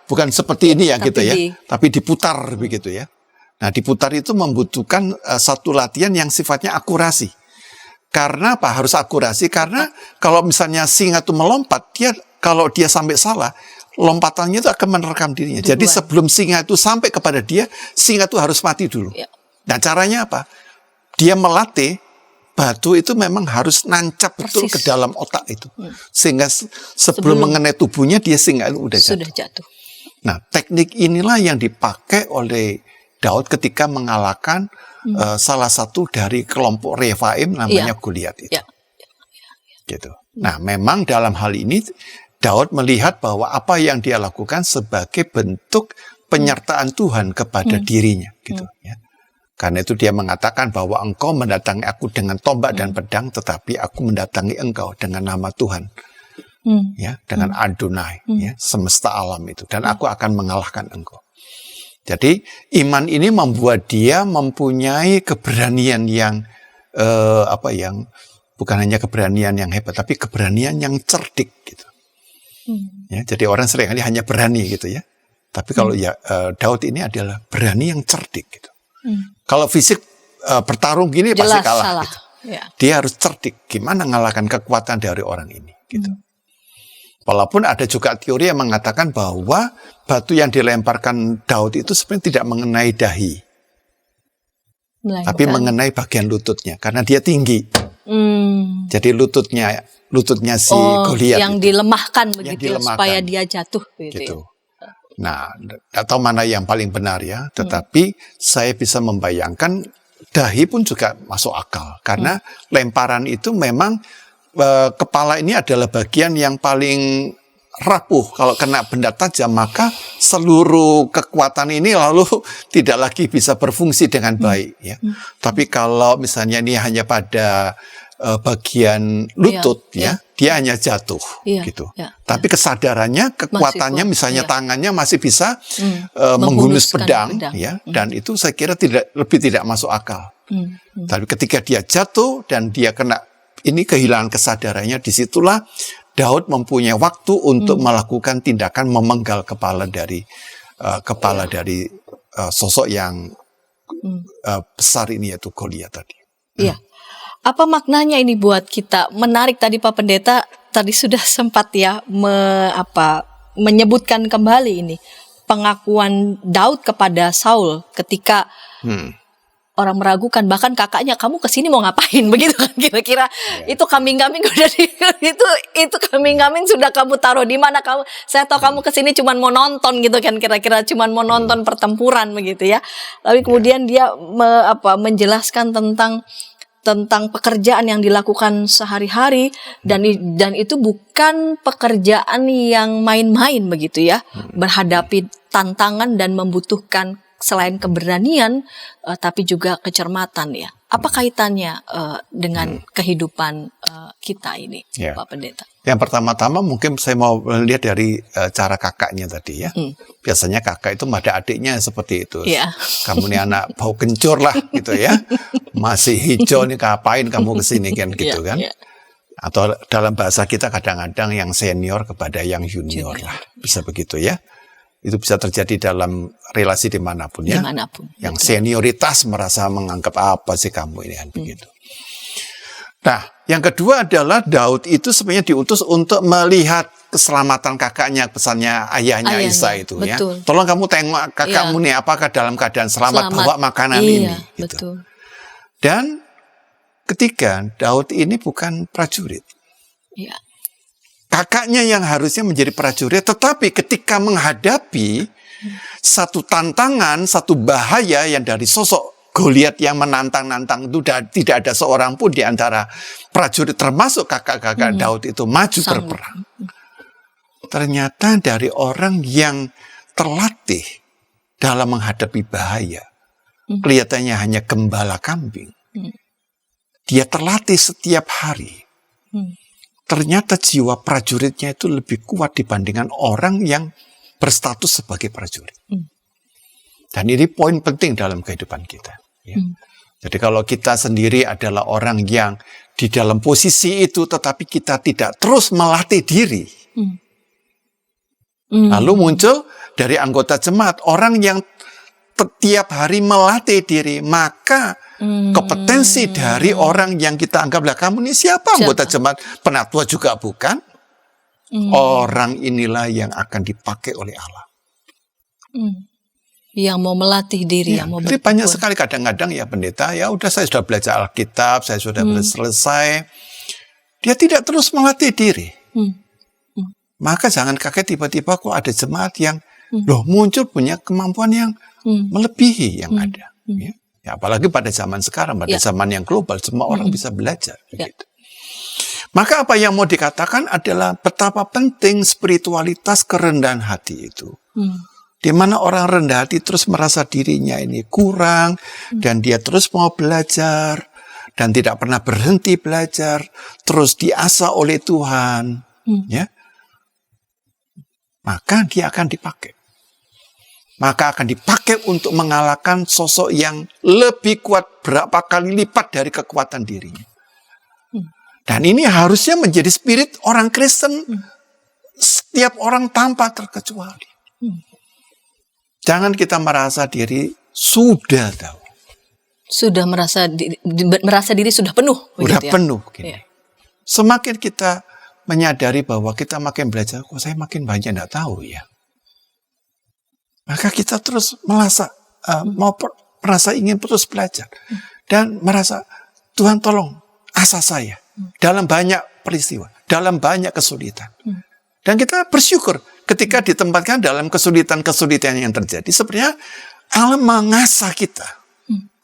[SPEAKER 2] bukan seperti ini ya
[SPEAKER 1] Tapi
[SPEAKER 2] gitu ya. Tapi diputar begitu ya. Nah, diputar itu membutuhkan satu latihan yang sifatnya akurasi. Karena apa? Harus akurasi karena kalau misalnya singa itu melompat, kalau dia sampai salah, lompatannya itu akan menerkam dirinya. Jadi sebelum singa itu sampai kepada dia, singa itu harus mati dulu.
[SPEAKER 1] Ya.
[SPEAKER 2] Nah, caranya apa? Dia melatih batu itu memang harus nancap betul ke dalam otak itu. Sehingga sebelum mengenai tubuhnya, dia singa itu
[SPEAKER 1] Sudah jatuh.
[SPEAKER 2] Nah, teknik inilah yang dipakai oleh Daud ketika mengalahkan salah satu dari kelompok Refaim namanya Goliat itu. Gitu. Nah, memang dalam hal ini Daud melihat bahwa apa yang dia lakukan sebagai bentuk penyertaan Tuhan kepada dirinya, gitu ya. Karena itu dia mengatakan bahwa engkau mendatangi aku dengan tombak dan pedang, tetapi aku mendatangi engkau dengan nama Tuhan. Ya, dengan Adonai, ya, semesta alam itu. Dan aku akan mengalahkan engkau. Jadi iman ini membuat dia mempunyai keberanian yang yang bukan hanya keberanian yang hebat, tapi keberanian yang cerdik gitu. Ya, jadi orang seringkali hanya berani gitu ya. Tapi kalau Daud ini adalah berani yang cerdik gitu. Kalau fisik bertarung gini
[SPEAKER 1] Jelas,
[SPEAKER 2] pasti kalah
[SPEAKER 1] salah.
[SPEAKER 2] gitu.
[SPEAKER 1] Ya.
[SPEAKER 2] Dia harus cerdik gimana ngalahkan kekuatan dari orang ini gitu. Walaupun ada juga teori yang mengatakan bahwa batu yang dilemparkan Daud itu sebenarnya tidak mengenai dahi, tapi mengenai bagian lututnya karena dia tinggi. Jadi lututnya si Goliat
[SPEAKER 1] yang
[SPEAKER 2] itu
[SPEAKER 1] dilemahkan begitu
[SPEAKER 2] dilemahkan.
[SPEAKER 1] Supaya dia jatuh gitu.
[SPEAKER 2] Gitu. Nah, atau mana yang paling benar ya, tetapi saya bisa membayangkan dahi pun juga masuk akal karena lemparan itu memang kepala ini adalah bagian yang paling rapuh. Kalau kena benda tajam maka seluruh kekuatan ini lalu tidak lagi bisa berfungsi dengan baik ya. Tapi kalau misalnya ini hanya pada bagian lutut dia hanya jatuh gitu. Tapi kesadarannya, kekuatannya misalnya tangannya masih bisa menghunus pedang ya, dan itu saya kira lebih tidak masuk akal. Tapi ketika dia jatuh dan dia kena ini kehilangan kesadarannya, disitulah Daud mempunyai waktu untuk melakukan tindakan memenggal kepala dari sosok yang besar ini yaitu Goliat tadi.
[SPEAKER 1] Iya. Apa maknanya ini buat kita? Menarik tadi Pak Pendeta tadi sudah sempat ya menyebutkan kembali ini pengakuan Daud kepada Saul ketika orang meragukan, bahkan kakaknya, kamu kesini mau ngapain, begitu kan kira-kira. Itu kambing-kambing udah itu kambing-kambing sudah kamu taruh di mana, saya tahu kamu kesini cuman mau nonton gitu kan, kira-kira cuman mau nonton pertempuran begitu ya. Lalu kemudian dia menjelaskan tentang pekerjaan yang dilakukan sehari-hari, dan itu bukan pekerjaan yang main-main begitu ya, berhadapi tantangan dan membutuhkan selain keberanian tapi juga kecermatan ya. Apa kaitannya dengan kehidupan kita ini, Pak Pendeta?
[SPEAKER 2] Yang pertama-tama mungkin saya mau lihat dari cara kakaknya tadi ya. Biasanya kakak itu ada adiknya seperti itu. Kamu nih anak bau kencur lah gitu ya. Masih hijau nih, ngapain kamu kesini kan gitu kan. Atau dalam bahasa kita kadang-kadang yang senior kepada yang junior lah. Bisa begitu ya. Itu bisa terjadi dalam relasi dimanapun ya. Yang senioritas merasa menganggap apa sih kamu ini kan begitu. Nah, yang kedua adalah Daud itu sebenarnya diutus untuk melihat keselamatan kakaknya, pesannya ayahnya Isa itu ya. Tolong kamu tengok kakakmu nih apakah dalam keadaan selamat. Bawa makanan ini. Gitu. Dan ketiga, Daud ini bukan prajurit. Kakaknya yang harusnya menjadi prajurit, tetapi ketika menghadapi satu tantangan, satu bahaya yang dari sosok Goliat yang menantang-nantang itu, tidak ada seorang pun di antara prajurit termasuk kakak-kakak Daud itu maju berperang. Ternyata dari orang yang terlatih dalam menghadapi bahaya, kelihatannya hanya gembala kambing. Dia terlatih setiap hari. Ternyata jiwa prajuritnya itu lebih kuat dibandingkan orang yang berstatus sebagai prajurit. Dan ini poin penting dalam kehidupan kita. Ya. Jadi kalau kita sendiri adalah orang yang di dalam posisi itu, tetapi kita tidak terus melatih diri. Lalu muncul dari anggota jemaat orang yang setiap hari melatih diri, maka kompetensi dari orang yang kita anggaplah kamu ini siapa anggota jemaat, penatua juga bukan, orang inilah yang akan dipakai oleh Allah.
[SPEAKER 1] Yang mau melatih diri, yang mau
[SPEAKER 2] jadi banyak sekali kadang-kadang ya pendeta, ya udah saya sudah belajar Alkitab, saya sudah selesai, dia tidak terus melatih diri. Maka jangan kaget tiba-tiba kok ada jemaat yang muncul punya kemampuan yang melebihi yang ada. Ya, apalagi pada zaman sekarang, pada zaman yang global, semua orang bisa belajar. Gitu. Maka apa yang mau dikatakan adalah betapa penting spiritualitas kerendahan hati itu. Di mana orang rendah hati terus merasa dirinya ini kurang, dan dia terus mau belajar, dan tidak pernah berhenti belajar, terus diasah oleh Tuhan. Ya. Maka dia akan dipakai. Maka akan dipakai untuk mengalahkan sosok yang lebih kuat berapa kali lipat dari kekuatan dirinya. Dan ini harusnya menjadi spirit orang Kristen, setiap orang tanpa terkecuali. Jangan kita merasa diri sudah tahu.
[SPEAKER 1] Sudah merasa diri sudah penuh.
[SPEAKER 2] Sudah penuh. Gini. Semakin kita menyadari bahwa kita makin belajar, kok saya makin banyak tidak tahu ya. Maka kita terus merasa ingin terus belajar. Dan merasa, Tuhan tolong asah saya. Dalam banyak peristiwa. Dalam banyak kesulitan. Dan kita bersyukur ketika ditempatkan dalam kesulitan-kesulitan yang terjadi. Sebenarnya Allah mengasah kita.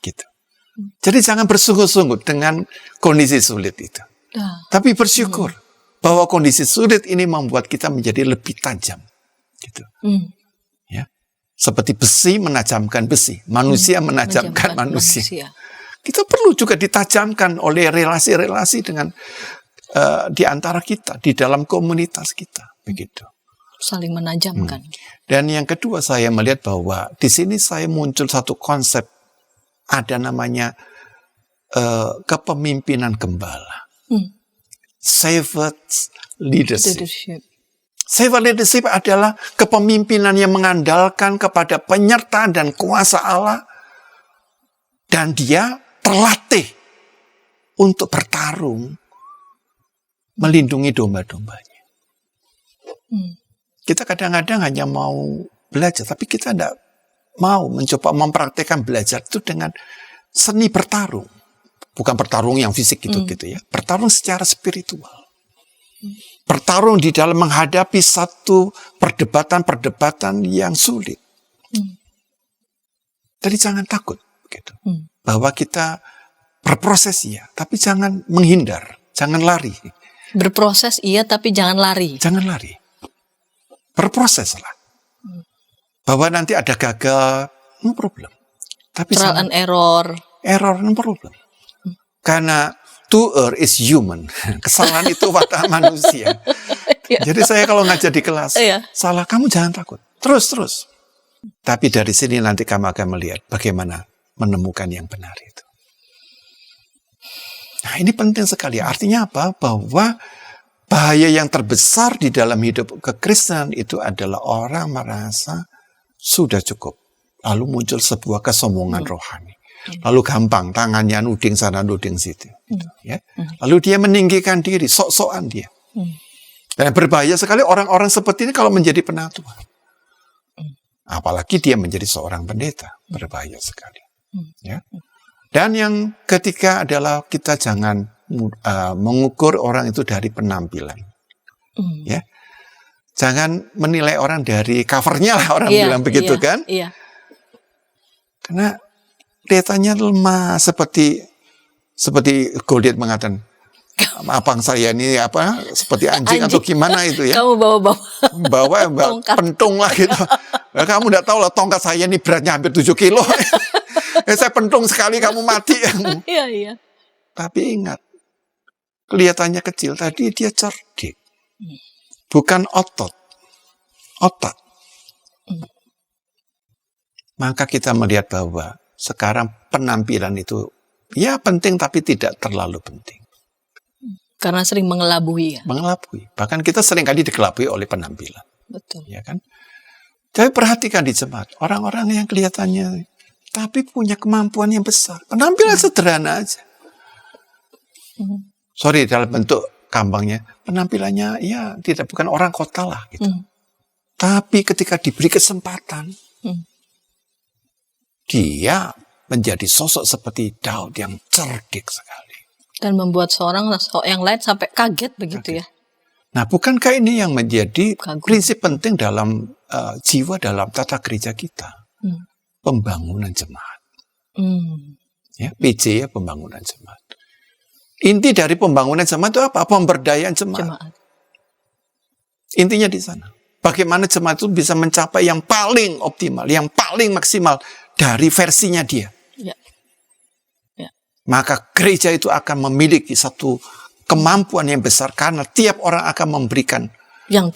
[SPEAKER 2] Gitu. Jadi jangan bersungguh-sungguh dengan kondisi sulit itu. Tapi bersyukur bahwa kondisi sulit ini membuat kita menjadi lebih tajam. Gitu. Seperti besi menajamkan besi, manusia menajamkan manusia. Kita perlu juga ditajamkan oleh relasi-relasi dengan di antara kita, di dalam komunitas kita, begitu.
[SPEAKER 1] Saling menajamkan.
[SPEAKER 2] Dan yang kedua saya melihat bahwa di sini saya muncul satu konsep, ada namanya kepemimpinan gembala, servant leadership. Servant leadership adalah kepemimpinan yang mengandalkan kepada penyertaan dan kuasa Allah. Dan dia terlatih untuk bertarung, melindungi domba-dombanya. Kita kadang-kadang hanya mau belajar, tapi kita tidak mau mencoba mempraktekkan belajar itu dengan seni bertarung. Bukan bertarung yang fisik gitu ya. Bertarung secara spiritual. Bertarung di dalam menghadapi satu perdebatan-perdebatan yang sulit. Jadi jangan takut gitu. Bahwa kita berproses ya, tapi jangan menghindar, jangan lari.
[SPEAKER 1] Berproses iya, tapi jangan lari.
[SPEAKER 2] Jangan lari. Berproses lah. Bahwa nanti ada gagal, no problem. Tapi
[SPEAKER 1] Trial and error.
[SPEAKER 2] no problem. Karena to err is human. Kesalahan itu watak manusia. Jadi saya kalau ngajar di kelas, salah kamu jangan takut. Terus. Tapi dari sini nanti kamu akan melihat bagaimana menemukan yang benar itu. Nah ini penting sekali. Artinya apa? Bahwa bahaya yang terbesar di dalam hidup kekristenan itu adalah orang merasa sudah cukup. Lalu muncul sebuah kesombongan rohani. Lalu gampang, tangannya nuding sana, nuding situ. Gitu, ya. Lalu dia meninggikan diri, sok-sokan dia. Dan berbahaya sekali orang-orang seperti ini kalau menjadi penatua. Apalagi dia menjadi seorang pendeta, berbahaya sekali. Ya. Dan yang ketiga adalah kita jangan mengukur orang itu dari penampilan. Ya. Jangan menilai orang dari covernya lah, orang bilang begitu kan.
[SPEAKER 1] Iya.
[SPEAKER 2] Karena kelihatannya lemah seperti Goliat mengatakan, abang saya ini seperti anjing atau gimana itu ya.
[SPEAKER 1] Kamu bawa
[SPEAKER 2] pentung lah gitu. Nah, kamu tidak tahu lah tongkat saya ini beratnya hampir 7 kilo. Saya pentung sekali kamu mati.
[SPEAKER 1] Iya.
[SPEAKER 2] Tapi ingat, kelihatannya kecil, tadi dia cerdik. Bukan otak. Maka kita melihat bahwa sekarang penampilan itu ya penting tapi tidak terlalu penting.
[SPEAKER 1] Karena sering mengelabui ya.
[SPEAKER 2] Mengelabui. Bahkan kita sering kali dikelabui oleh penampilan.
[SPEAKER 1] Betul.
[SPEAKER 2] Ya kan? Jadi perhatikan di jemaat. Orang-orang yang kelihatannya tapi punya kemampuan yang besar. Penampilan sederhana aja. Sorry dalam bentuk gampangnya. Penampilannya ya bukan orang kota lah gitu. Tapi ketika diberi kesempatan. Dia menjadi sosok seperti Daud yang cerdik sekali.
[SPEAKER 1] Dan membuat seorang yang lain sampai kaget begitu ya.
[SPEAKER 2] Nah, bukankah ini yang menjadi prinsip penting dalam jiwa dalam tata gereja kita? Pembangunan jemaat. Ya, PJ ya, pembangunan jemaat. Inti dari pembangunan jemaat itu apa? Pemberdayaan jemaat. Intinya di sana. Bagaimana jemaat itu bisa mencapai yang paling optimal, yang paling maksimal dari versinya dia. Ya. Maka gereja itu akan memiliki satu kemampuan yang besar karena tiap orang akan memberikan
[SPEAKER 1] yang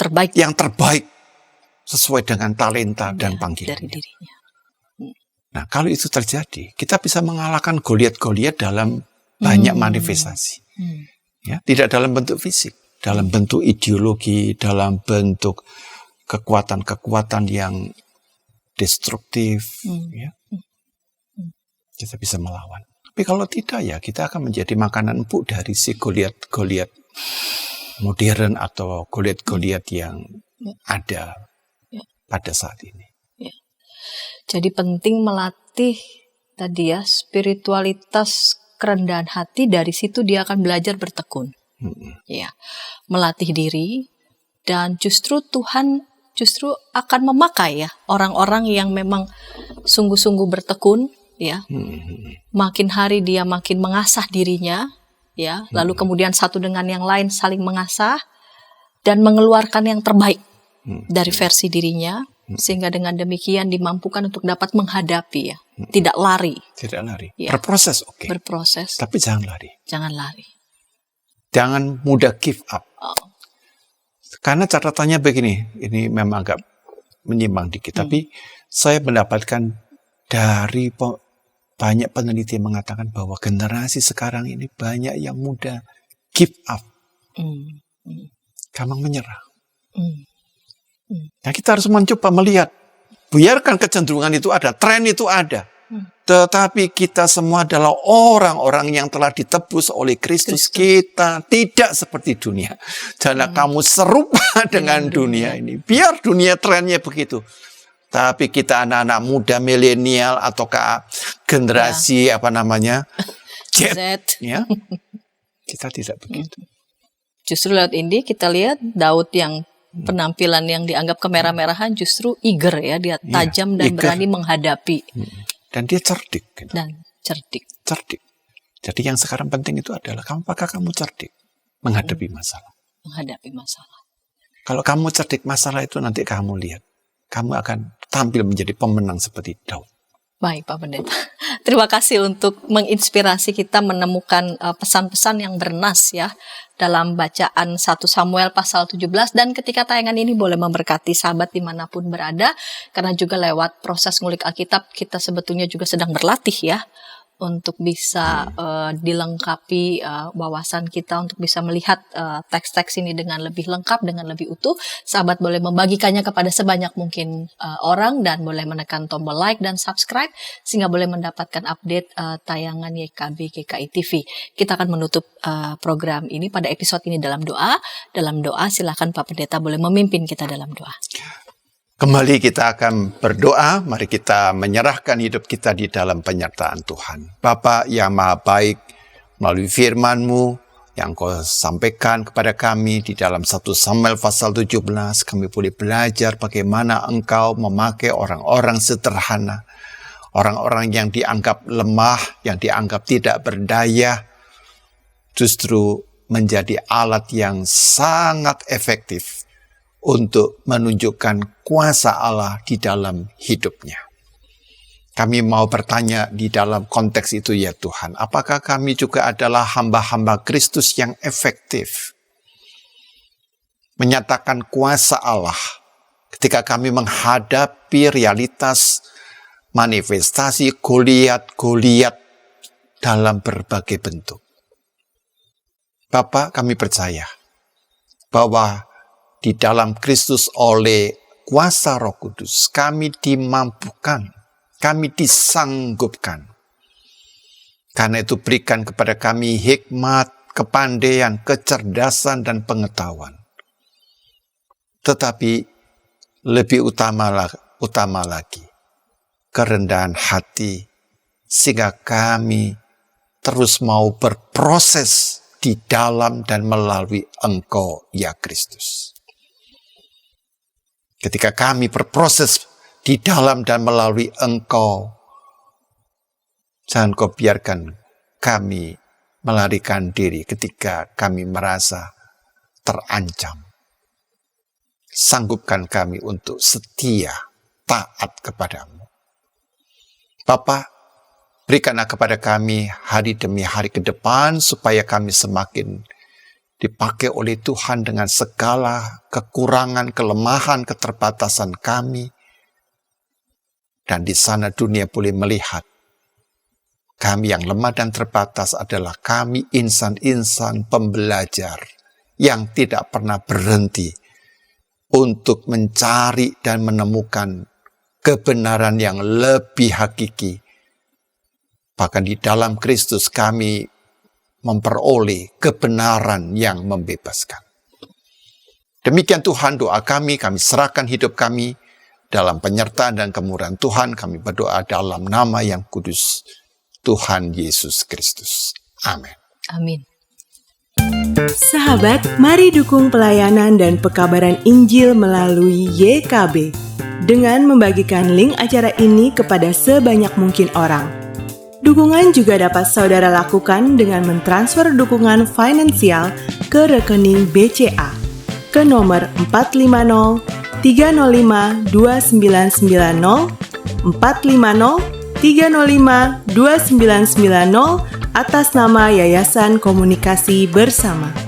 [SPEAKER 1] terbaik
[SPEAKER 2] sesuai dengan talenta dan panggilan
[SPEAKER 1] dari dirinya.
[SPEAKER 2] Nah, kalau itu terjadi, kita bisa mengalahkan Goliat-Goliat dalam banyak manifestasi. Ya, tidak dalam bentuk fisik, dalam bentuk ideologi, dalam bentuk kekuatan-kekuatan yang destruktif, ya. Kita bisa melawan. Tapi kalau tidak ya kita akan menjadi makanan empuk dari si Goliat modern atau Goliat yang ada pada saat ini.
[SPEAKER 1] Ya. Jadi penting melatih tadi ya spiritualitas kerendahan hati, dari situ dia akan belajar bertekun. Ya, melatih diri dan Tuhan akan memakai ya orang-orang yang memang sungguh-sungguh bertekun ya. Makin hari dia makin mengasah dirinya ya, lalu kemudian satu dengan yang lain saling mengasah dan mengeluarkan yang terbaik dari versi dirinya, sehingga dengan demikian dimampukan untuk dapat menghadapi ya, tidak lari. Ya.
[SPEAKER 2] Berproses oke.
[SPEAKER 1] Berproses.
[SPEAKER 2] Tapi jangan lari. Jangan mudah give up. Karena catatannya begini, ini memang agak menyimpang dikit, tapi saya mendapatkan dari banyak peneliti yang mengatakan bahwa generasi sekarang ini banyak yang mudah give up, gampang menyerah. Nah, kita harus mencoba melihat, biarkan kecenderungan itu ada, tren itu ada, tetapi kita semua adalah orang-orang yang telah ditebus oleh Kristus. Kita tidak seperti dunia. Jangan kamu serupa dengan dunia ini. Biar dunia trennya begitu. Tapi kita anak-anak muda milenial ataukah generasi Z, ya, kita tidak begitu.
[SPEAKER 1] Justru lewat ini kita lihat Daud yang penampilan yang dianggap kemerah-merahan justru eager ya, dia tajam dan berani menghadapi.
[SPEAKER 2] Dan dia cerdik. Gitu.
[SPEAKER 1] Dan cerdik.
[SPEAKER 2] Jadi yang sekarang penting itu adalah apakah kamu cerdik menghadapi masalah.
[SPEAKER 1] Menghadapi masalah.
[SPEAKER 2] Kalau kamu cerdik masalah itu nanti kamu lihat, kamu akan tampil menjadi pemenang seperti Daud.
[SPEAKER 1] Baik Pak Pendeta, terima kasih untuk menginspirasi kita menemukan pesan-pesan yang bernas ya dalam bacaan 1 Samuel pasal 17, dan ketika tayangan ini boleh memberkati sahabat dimanapun berada, karena juga lewat proses ngulik Alkitab kita sebetulnya juga sedang berlatih ya untuk bisa dilengkapi wawasan kita untuk bisa melihat teks-teks ini dengan lebih lengkap, dengan lebih utuh. Sahabat boleh membagikannya kepada sebanyak mungkin orang dan boleh menekan tombol like dan subscribe sehingga boleh mendapatkan update tayangan YKB GKI TV. Kita akan menutup program ini pada episode ini dalam doa. Dalam doa silakan Pak Pendeta boleh memimpin kita dalam doa.
[SPEAKER 2] Kembali kita akan berdoa, mari kita menyerahkan hidup kita di dalam penyertaan Tuhan. Bapa yang Maha Baik, melalui firman-Mu yang Kau sampaikan kepada kami di dalam 1 Samuel pasal 17, kami boleh belajar bagaimana Engkau memakai orang-orang sederhana, orang-orang yang dianggap lemah, yang dianggap tidak berdaya, justru menjadi alat yang sangat efektif untuk menunjukkan kuasa Allah di dalam hidupnya. Kami mau bertanya di dalam konteks itu ya Tuhan, apakah kami juga adalah hamba-hamba Kristus yang efektif menyatakan kuasa Allah ketika kami menghadapi realitas manifestasi Goliat dalam berbagai bentuk. Bapa, kami percaya bahwa di dalam Kristus oleh kuasa Roh Kudus, kami dimampukan, kami disanggupkan. Karena itu berikan kepada kami hikmat, kepandaian, kecerdasan, dan pengetahuan. Tetapi lebih utama lagi, kerendahan hati, sehingga kami terus mau berproses di dalam dan melalui Engkau, ya Kristus. Ketika kami berproses di dalam dan melalui Engkau, jangan Kau biarkan kami melarikan diri ketika kami merasa terancam. Sanggupkan kami untuk setia, taat kepadamu. Bapa, berikanlah kepada kami hari demi hari ke depan, supaya kami semakin dipakai oleh Tuhan dengan segala kekurangan, kelemahan, keterbatasan kami. Dan di sana dunia boleh melihat kami yang lemah dan terbatas adalah kami insan-insan pembelajar yang tidak pernah berhenti untuk mencari dan menemukan kebenaran yang lebih hakiki. Bahkan di dalam Kristus kami memperoleh kebenaran yang membebaskan. Demikian Tuhan doa kami serahkan hidup kami dalam penyertaan dan kemurahan Tuhan. Kami berdoa dalam nama yang kudus Tuhan Yesus Kristus. Amin.
[SPEAKER 1] Amin.
[SPEAKER 4] Sahabat, mari dukung pelayanan dan pekabaran Injil melalui YKB dengan membagikan link acara ini kepada sebanyak mungkin orang. Dukungan juga dapat saudara lakukan dengan mentransfer dukungan finansial ke rekening BCA ke nomor 450 305 2990 450 305 2990 atas nama Yayasan Komunikasi Bersama.